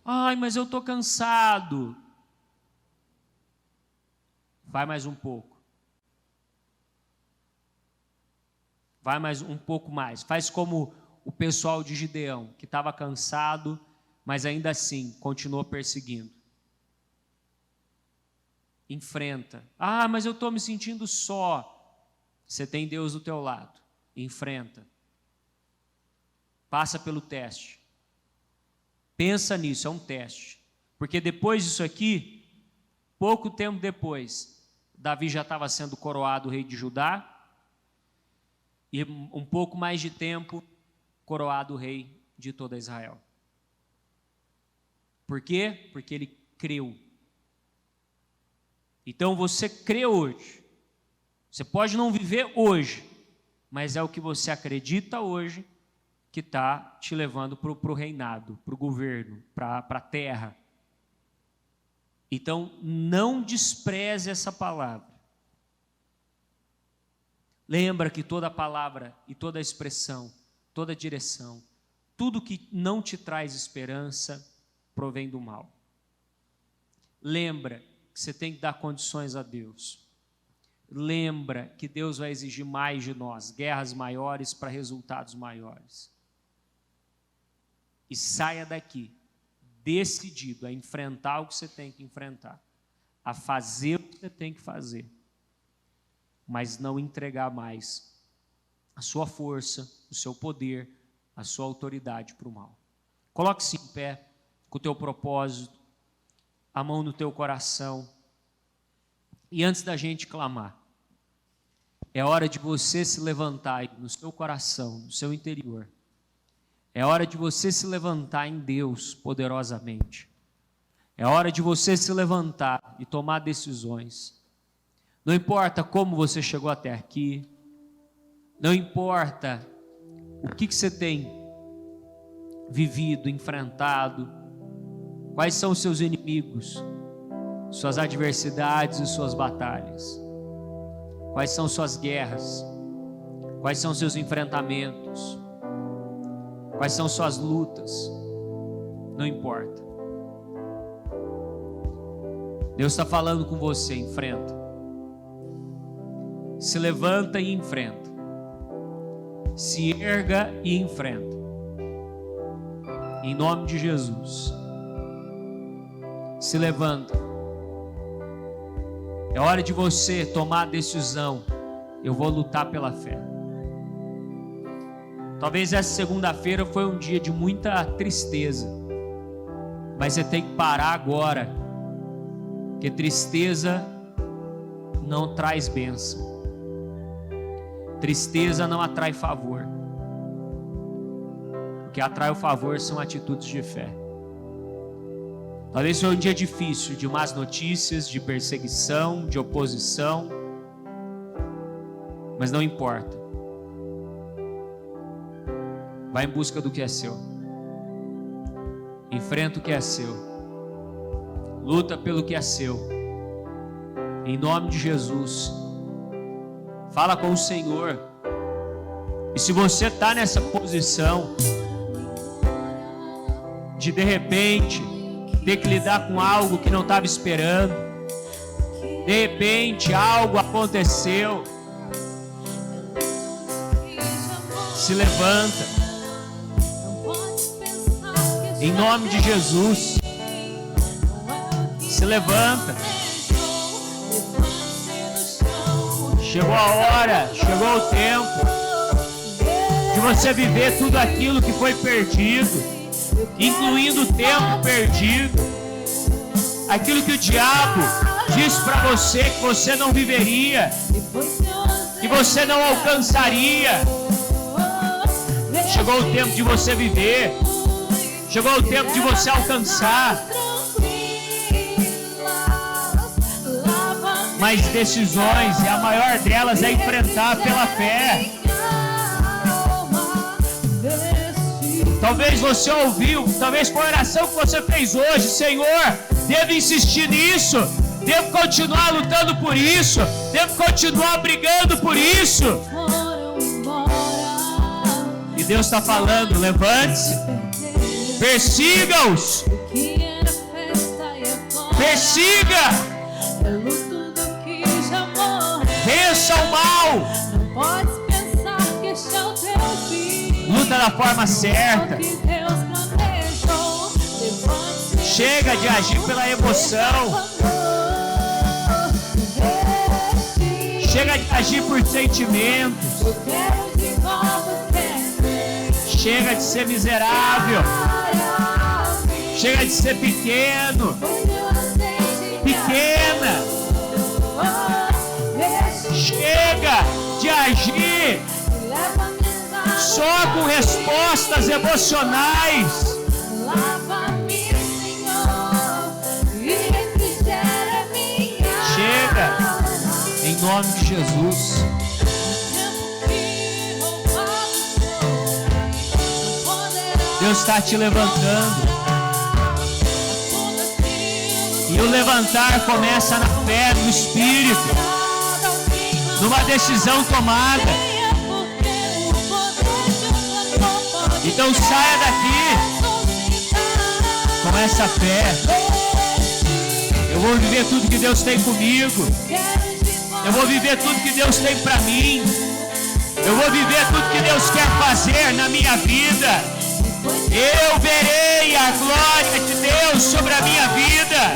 Ai, mas eu estou cansado. Vai mais um pouco. Vai mais um pouco mais. Faz como o pessoal de Gideão, que estava cansado, mas ainda assim continuou perseguindo. Enfrenta. Ah, mas eu estou me sentindo só. Você tem Deus do teu lado. Enfrenta. Passa pelo teste. Pensa nisso, é um teste. Porque depois disso aqui, pouco tempo depois, Davi já estava sendo coroado rei de Judá. E um pouco mais de tempo, coroado rei de toda Israel. Por quê? Porque ele creu. Então você crê hoje. Você pode não viver hoje, mas é o que você acredita hoje que está te levando para o reinado, para o governo, para a terra. Então não despreze essa palavra. Lembra que toda palavra e toda expressão, toda direção, tudo que não te traz esperança provém do mal. Lembra que você tem que dar condições a Deus. Lembra que Deus vai exigir mais de nós, guerras maiores para resultados maiores. E saia daqui decidido a enfrentar o que você tem que enfrentar, a fazer o que você tem que fazer, mas não entregar mais a sua força, o seu poder, a sua autoridade para o mal. Coloque-se em pé com o teu propósito, a mão no teu coração. E antes da gente clamar, é hora de você se levantar no seu coração, no seu interior. É hora de você se levantar em Deus poderosamente. É hora de você se levantar e tomar decisões. Não importa como você chegou até aqui, não importa o que você tem vivido, enfrentado, quais são os seus inimigos, suas adversidades e suas batalhas, quais são suas guerras, quais são seus enfrentamentos, quais são suas lutas, não importa. Deus está falando com você, enfrenta. Se levanta e enfrenta. Se erga e enfrenta. Em nome de Jesus. Se levanta. É hora de você tomar a decisão. Eu vou lutar pela fé. Talvez essa segunda-feira foi um dia de muita tristeza. Mas você tem que parar agora. Porque tristeza não traz bênção. Tristeza não atrai favor. O que atrai o favor são atitudes de fé. Talvez foi um dia difícil, de más notícias, de perseguição, de oposição. Mas não importa. Vai em busca do que é seu. Enfrenta o que é seu. Luta pelo que é seu. Em nome de Jesus. Fala com o Senhor. E se você está nessa posição de repente ter que lidar com algo que não estava esperando, de repente algo aconteceu, Se levanta. Em nome de Jesus. Se levanta. Chegou a hora, chegou o tempo de você viver tudo aquilo que foi perdido, incluindo o tempo perdido, aquilo que o diabo disse para você que você não viveria, que você não alcançaria. Chegou o tempo de você viver, chegou o tempo de você alcançar. Mas decisões, e a maior delas é enfrentar pela fé. Talvez você ouviu, talvez com a oração que você fez hoje: Senhor, devo insistir nisso, devo continuar lutando por isso, devo continuar brigando por isso. E Deus está falando: levante-se, persiga-os, persiga, vença o mal. Luta da forma certa. Chega de agir pela emoção. Chega de agir por sentimentos. Chega de ser miserável. Chega de ser pequeno, pequena. Chega de agir só com respostas emocionais. Chega, em nome de Jesus. Deus está te levantando. E o levantar começa na fé, no Espírito, numa decisão tomada. Então saia daqui com essa fé. Eu vou viver tudo que Deus tem comigo. Eu vou viver tudo que Deus tem para mim. Eu vou viver tudo que Deus quer fazer na minha vida. Eu verei a glória de Deus sobre a minha vida.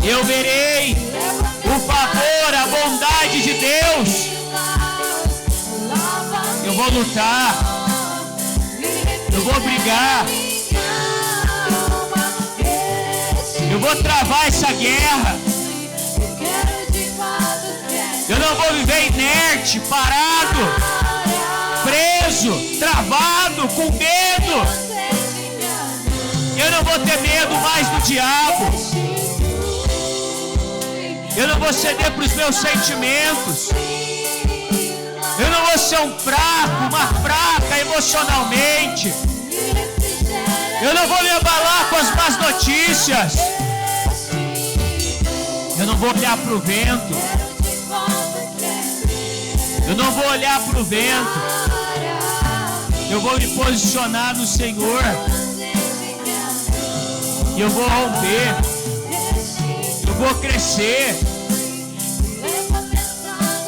Eu verei o favor, a bondade de Deus. Eu vou lutar. Eu vou brigar. Eu vou travar essa guerra. Eu não vou viver inerte, parado, preso, travado, com medo. Eu não vou ter medo mais do diabo. Eu não vou ceder para os meus sentimentos. Eu não vou ser um fraco, uma fraca emocionalmente. Eu não vou me abalar com as más notícias. Eu não vou olhar para o vento. Eu não vou olhar para o vento. Eu vou me posicionar no Senhor. E eu vou romper. Eu vou crescer.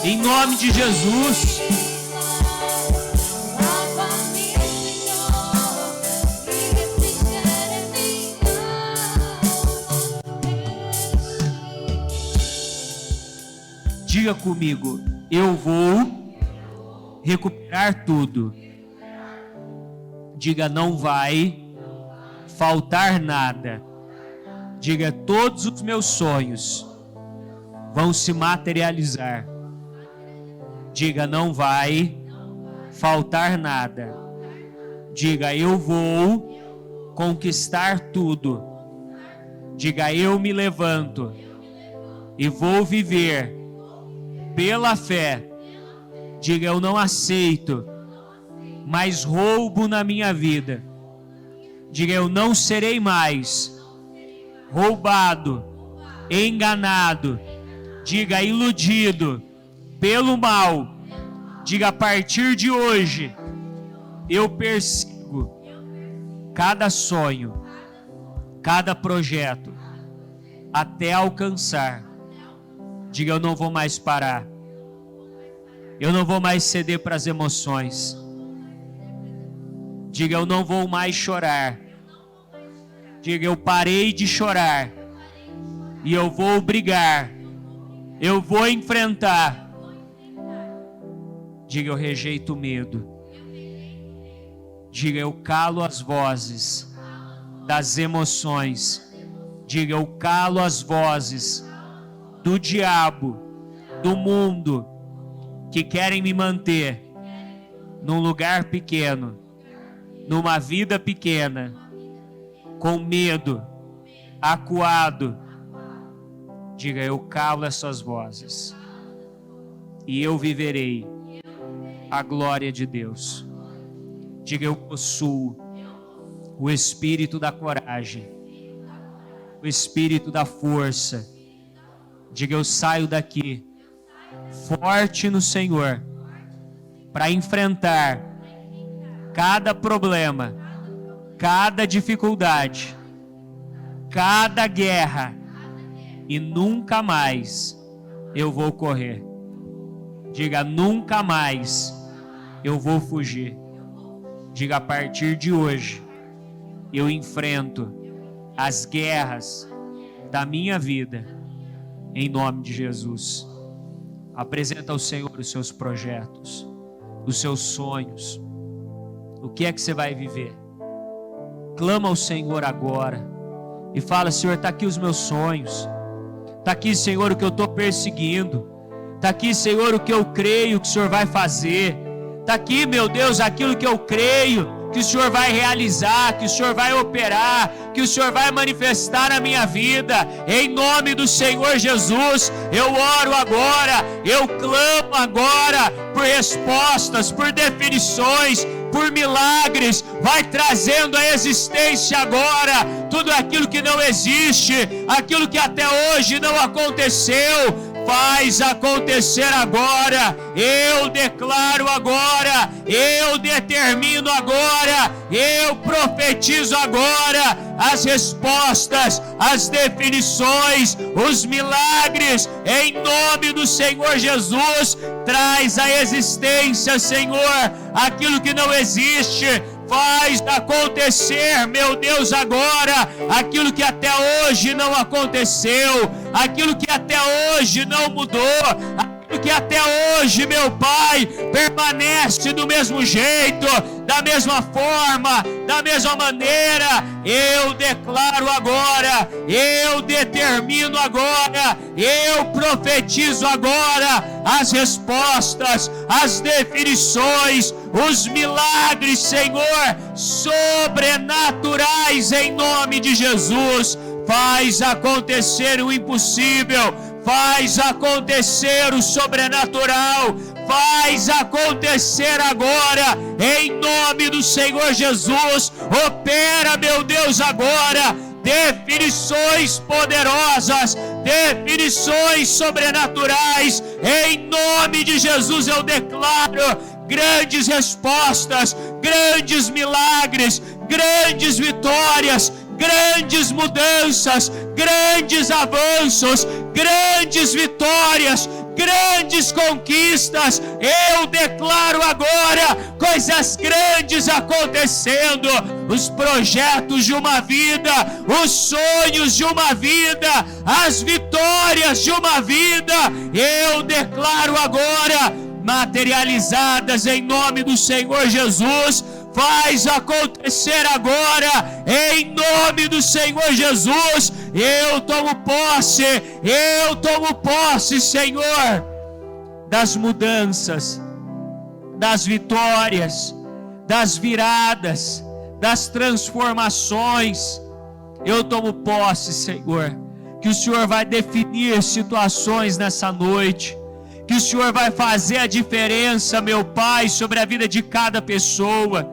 Em nome de Jesus. Diga comigo: eu vou recuperar tudo. Diga: não vai faltar nada. Diga: todos os meus sonhos vão se materializar. Diga: não vai faltar nada. Diga: eu vou conquistar tudo. Diga: eu me levanto e vou viver pela fé. Diga: eu não aceito mais roubo na minha vida. Diga: eu não serei mais roubado, enganado. Diga: iludido pelo mal. Diga: a partir de hoje eu persigo cada sonho, cada projeto até alcançar. Diga: eu não vou mais parar. Eu não vou mais ceder para as emoções. Diga, eu não vou mais chorar. Diga, eu parei de chorar. E eu vou brigar. Eu vou enfrentar. Diga, eu rejeito o medo. Diga, eu calo as vozes das emoções. Diga, eu calo as vozes do diabo, do mundo, que querem me manter num lugar pequeno, numa vida pequena, com medo, acuado. Diga, eu calo essas vozes e eu viverei a glória de Deus. Diga, eu possuo o espírito da coragem, o espírito da força. Diga, eu saio daqui forte no Senhor para enfrentar cada problema, cada dificuldade, cada guerra, e nunca mais eu vou correr. Diga, nunca mais eu vou fugir. Diga, a partir de hoje eu enfrento as guerras da minha vida, em nome de Jesus. Apresenta ao Senhor os seus projetos, os seus sonhos. O que é que você vai viver? Clama ao Senhor agora e fala: Senhor, está aqui os meus sonhos, está aqui, Senhor, o que eu estou perseguindo, está aqui, Senhor, o que eu creio que o Senhor vai fazer, está aqui, meu Deus, aquilo que eu creio que o Senhor vai realizar, que o Senhor vai operar, que o Senhor vai manifestar na minha vida, em nome do Senhor Jesus. Eu oro agora, eu clamo agora por respostas, por definições, por milagres. Vai trazendo à existência agora tudo aquilo que não existe, aquilo que até hoje não aconteceu. Faz acontecer agora. Eu declaro agora, eu determino agora, eu profetizo agora as respostas, as definições, os milagres, em nome do Senhor Jesus. Traz à existência, Senhor, aquilo que não existe. Faz acontecer, meu Deus, agora aquilo que até hoje não aconteceu, aquilo que até hoje não mudou, aquilo que até hoje, meu Pai, permanece do mesmo jeito, da mesma forma, da mesma maneira. Eu declaro agora, eu determino agora, eu profetizo agora as respostas, as definições, os milagres, Senhor, sobrenaturais, em nome de Jesus. Faz acontecer o impossível, faz acontecer o sobrenatural, faz acontecer agora, em nome do Senhor Jesus. Opera, meu Deus, agora definições poderosas, definições sobrenaturais, em nome de Jesus. Eu declaro grandes respostas, grandes milagres, grandes vitórias, grandes mudanças, grandes avanços, grandes vitórias, grandes conquistas. Eu declaro agora coisas grandes acontecendo, os projetos de uma vida, os sonhos de uma vida, as vitórias de uma vida. Eu declaro agora materializadas em nome do Senhor Jesus. Faz acontecer agora, em nome do Senhor Jesus. Eu tomo posse, Senhor, das mudanças, das vitórias, das viradas, das transformações. Eu tomo posse, Senhor, que o Senhor vai definir situações nessa noite, que o Senhor vai fazer a diferença, meu Pai, sobre a vida de cada pessoa.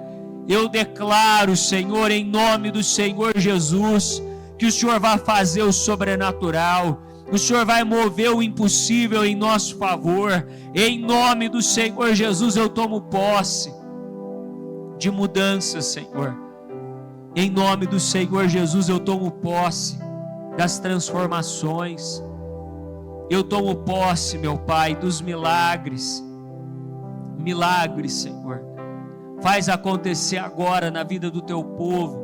Eu declaro, Senhor, em nome do Senhor Jesus, que o Senhor vai fazer o sobrenatural, o Senhor vai mover o impossível em nosso favor. Em nome do Senhor Jesus, eu tomo posse de mudanças, Senhor. Em nome do Senhor Jesus, eu tomo posse das transformações. Eu tomo posse, meu Pai, dos milagres. Milagres, Senhor. Faz acontecer agora na vida do teu povo.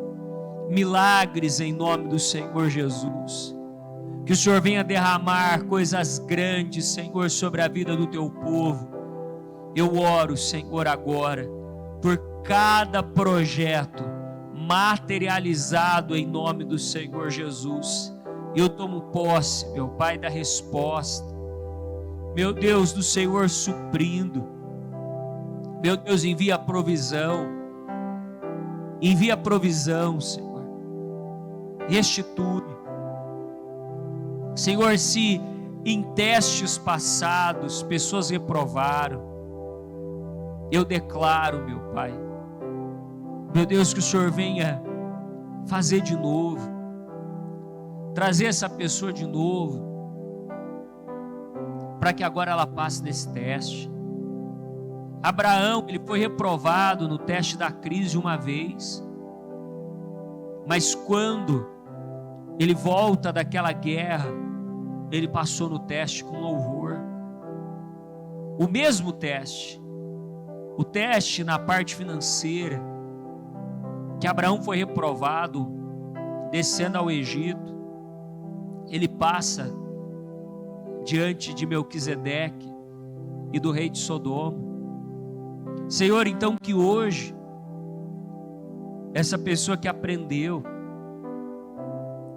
Milagres em nome do Senhor Jesus. Que o Senhor venha derramar coisas grandes, Senhor, sobre a vida do teu povo. Eu oro, Senhor, agora, por cada projeto materializado em nome do Senhor Jesus. Eu tomo posse, meu Pai, da resposta. Meu Deus, do Senhor suprindo. Meu Deus, envia provisão. Envia provisão, Senhor. Restitui. Senhor, se em testes passados pessoas reprovaram, eu declaro, meu Pai, meu Deus, que o Senhor venha fazer de novo, trazer essa pessoa de novo, para que agora ela passe nesse teste. Abraão, ele foi reprovado no teste da crise uma vez, mas quando ele volta daquela guerra, ele passou no teste com louvor. O mesmo teste, o teste na parte financeira, que Abraão foi reprovado, descendo ao Egito, ele passa diante de Melquisedeque e do rei de Sodoma. Senhor, então que hoje, essa pessoa que aprendeu,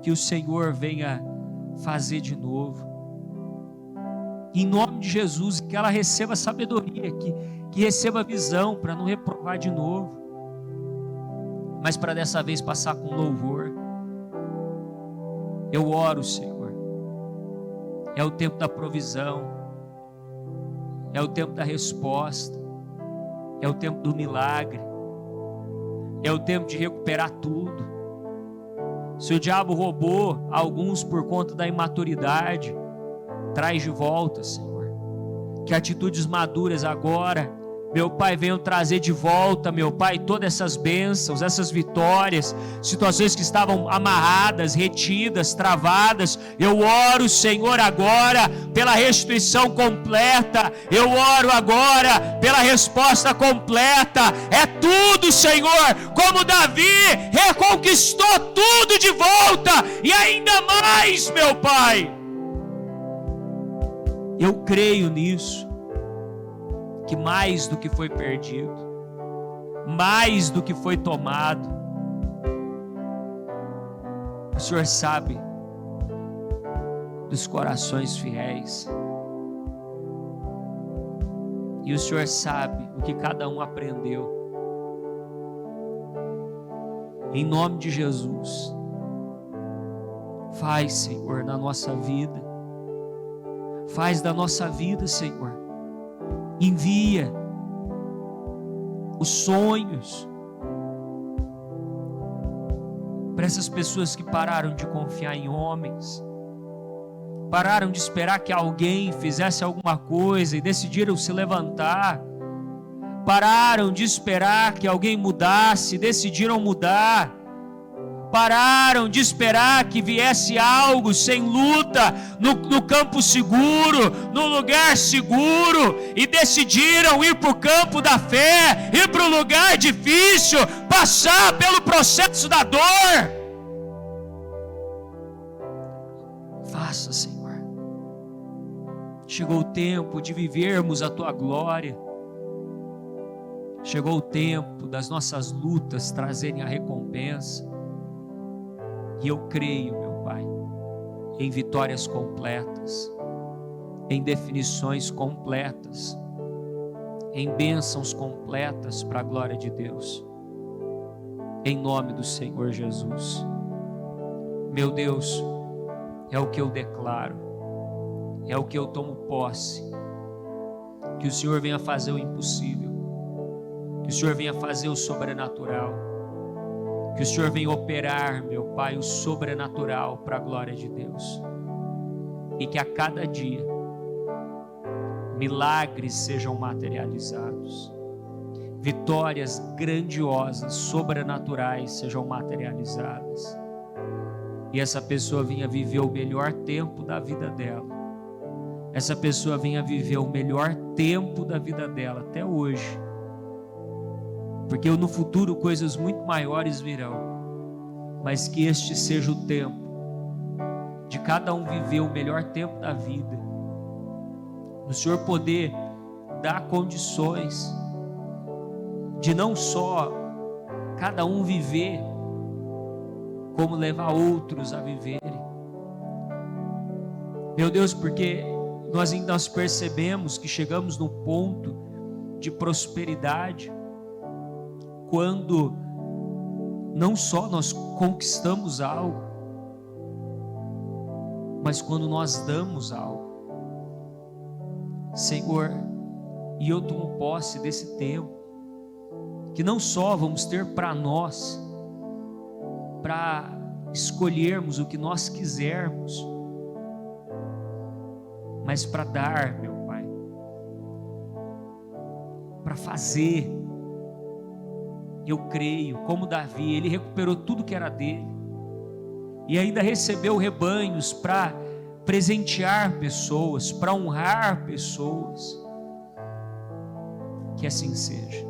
que o Senhor venha fazer de novo, em nome de Jesus, que ela receba sabedoria, que receba visão para não reprovar de novo, mas para dessa vez passar com louvor. Eu oro, Senhor, é o tempo da provisão, é o tempo da resposta, é o tempo do milagre, é o tempo de recuperar tudo. Se o diabo roubou alguns por conta da imaturidade, traz de volta, Senhor. Que atitudes maduras agora, meu Pai, venham trazer de volta, meu Pai, todas essas bênçãos, essas vitórias, situações que estavam amarradas, retidas, travadas. Eu oro, Senhor, agora pela restituição completa. Eu oro agora pela resposta completa. É tudo, Senhor, como Davi reconquistou tudo de volta e ainda mais, meu Pai. Eu creio nisso. Que mais do que foi perdido, mais do que foi tomado, o Senhor sabe dos corações fiéis, e o Senhor sabe o que cada um aprendeu. Em nome de Jesus, faz, Senhor, na nossa vida, faz da nossa vida, Senhor. Envia os sonhos para essas pessoas que pararam de confiar em homens, pararam de esperar que alguém fizesse alguma coisa e decidiram se levantar, pararam de esperar que alguém mudasse e decidiram mudar, pararam de esperar que viesse algo sem luta, no campo seguro, no lugar seguro, e decidiram ir para o campo da fé, ir para o lugar difícil, passar pelo processo da dor. Faça, Senhor. Chegou o tempo de vivermos a Tua glória. Chegou o tempo das nossas lutas trazerem a recompensa. E eu creio, meu Pai, em vitórias completas, em definições completas, em bênçãos completas para a glória de Deus, em nome do Senhor Jesus. Meu Deus, é o que eu declaro, é o que eu tomo posse, que o Senhor venha fazer o impossível, que o Senhor venha fazer o sobrenatural, que o Senhor venha operar, meu Pai, o sobrenatural para a glória de Deus. E que a cada dia milagres sejam materializados. Vitórias grandiosas, sobrenaturais sejam materializadas. E essa pessoa venha viver o melhor tempo da vida dela. essa pessoa venha viver o melhor tempo da vida dela até hoje, porque no futuro coisas muito maiores virão, mas que este seja o tempo de cada um viver o melhor tempo da vida, o Senhor poder dar condições de não só cada um viver, como levar outros a viverem. Meu Deus, porque nós percebemos que chegamos no ponto de prosperidade quando não só nós conquistamos algo, mas quando nós damos algo. Senhor, e eu tomo posse desse tempo, que não só vamos ter para nós, para escolhermos o que nós quisermos, mas para dar, meu Pai, para fazer. Eu creio, como Davi, ele recuperou tudo que era dele, e ainda recebeu rebanhos para presentear pessoas, para honrar pessoas. Que assim seja,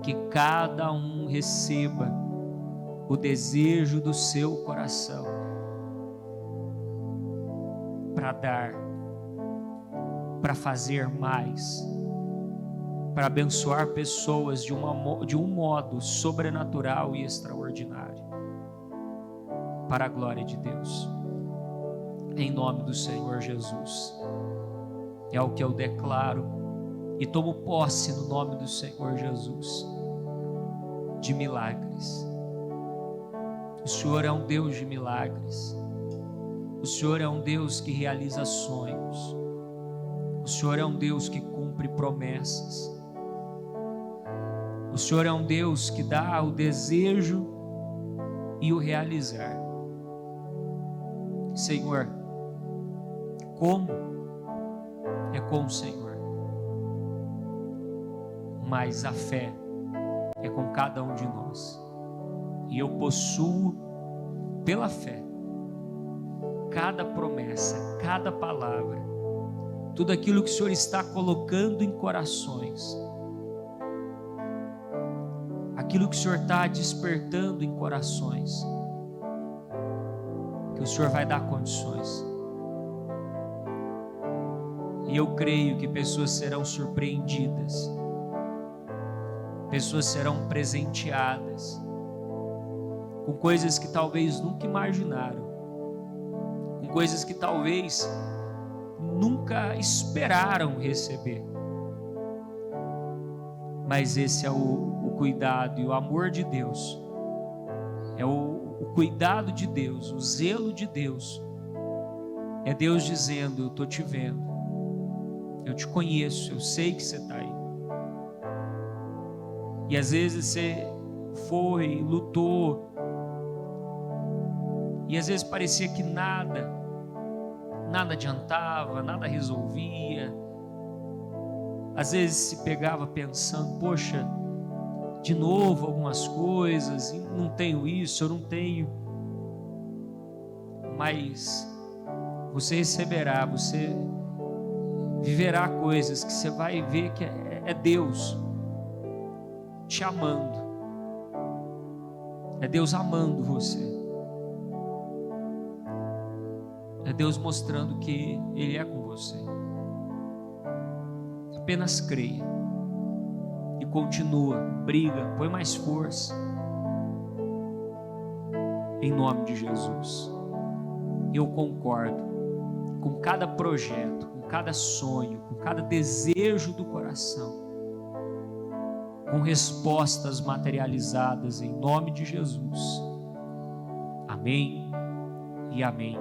que cada um receba o desejo do seu coração para dar, para fazer mais, para abençoar pessoas de um modo sobrenatural e extraordinário, para a glória de Deus, em nome do Senhor Jesus. É o que eu declaro e tomo posse no nome do Senhor Jesus, de milagres. O Senhor é um Deus de milagres, o Senhor é um Deus que realiza sonhos, o Senhor é um Deus que cumpre promessas, o Senhor é um Deus que dá o desejo e o realizar. Senhor, como é com o Senhor, mas a fé é com cada um de nós, e eu possuo pela fé cada promessa, cada palavra, tudo aquilo que o Senhor está colocando em corações, aquilo que o Senhor está despertando em corações, que o Senhor vai dar condições. E eu creio que pessoas serão surpreendidas, pessoas serão presenteadas com coisas que talvez nunca imaginaram, com coisas que talvez nunca esperaram receber. Mas esse é o cuidado e o amor de Deus, é o cuidado de Deus, o zelo de Deus. É Deus dizendo: eu estou te vendo, eu te conheço, eu sei que você está aí. E às vezes você foi, lutou, e às vezes parecia que nada adiantava, nada resolvia. Às vezes se pegava pensando: poxa, de novo algumas coisas, e não tenho isso, eu não tenho. Mas você receberá, você viverá coisas que você vai ver que é Deus te amando, é Deus amando você, é Deus mostrando que Ele é com você. Apenas creia e continua, briga, põe mais força, em nome de Jesus. Eu concordo com cada projeto, com cada sonho, com cada desejo do coração, com respostas materializadas em nome de Jesus. Amém e amém.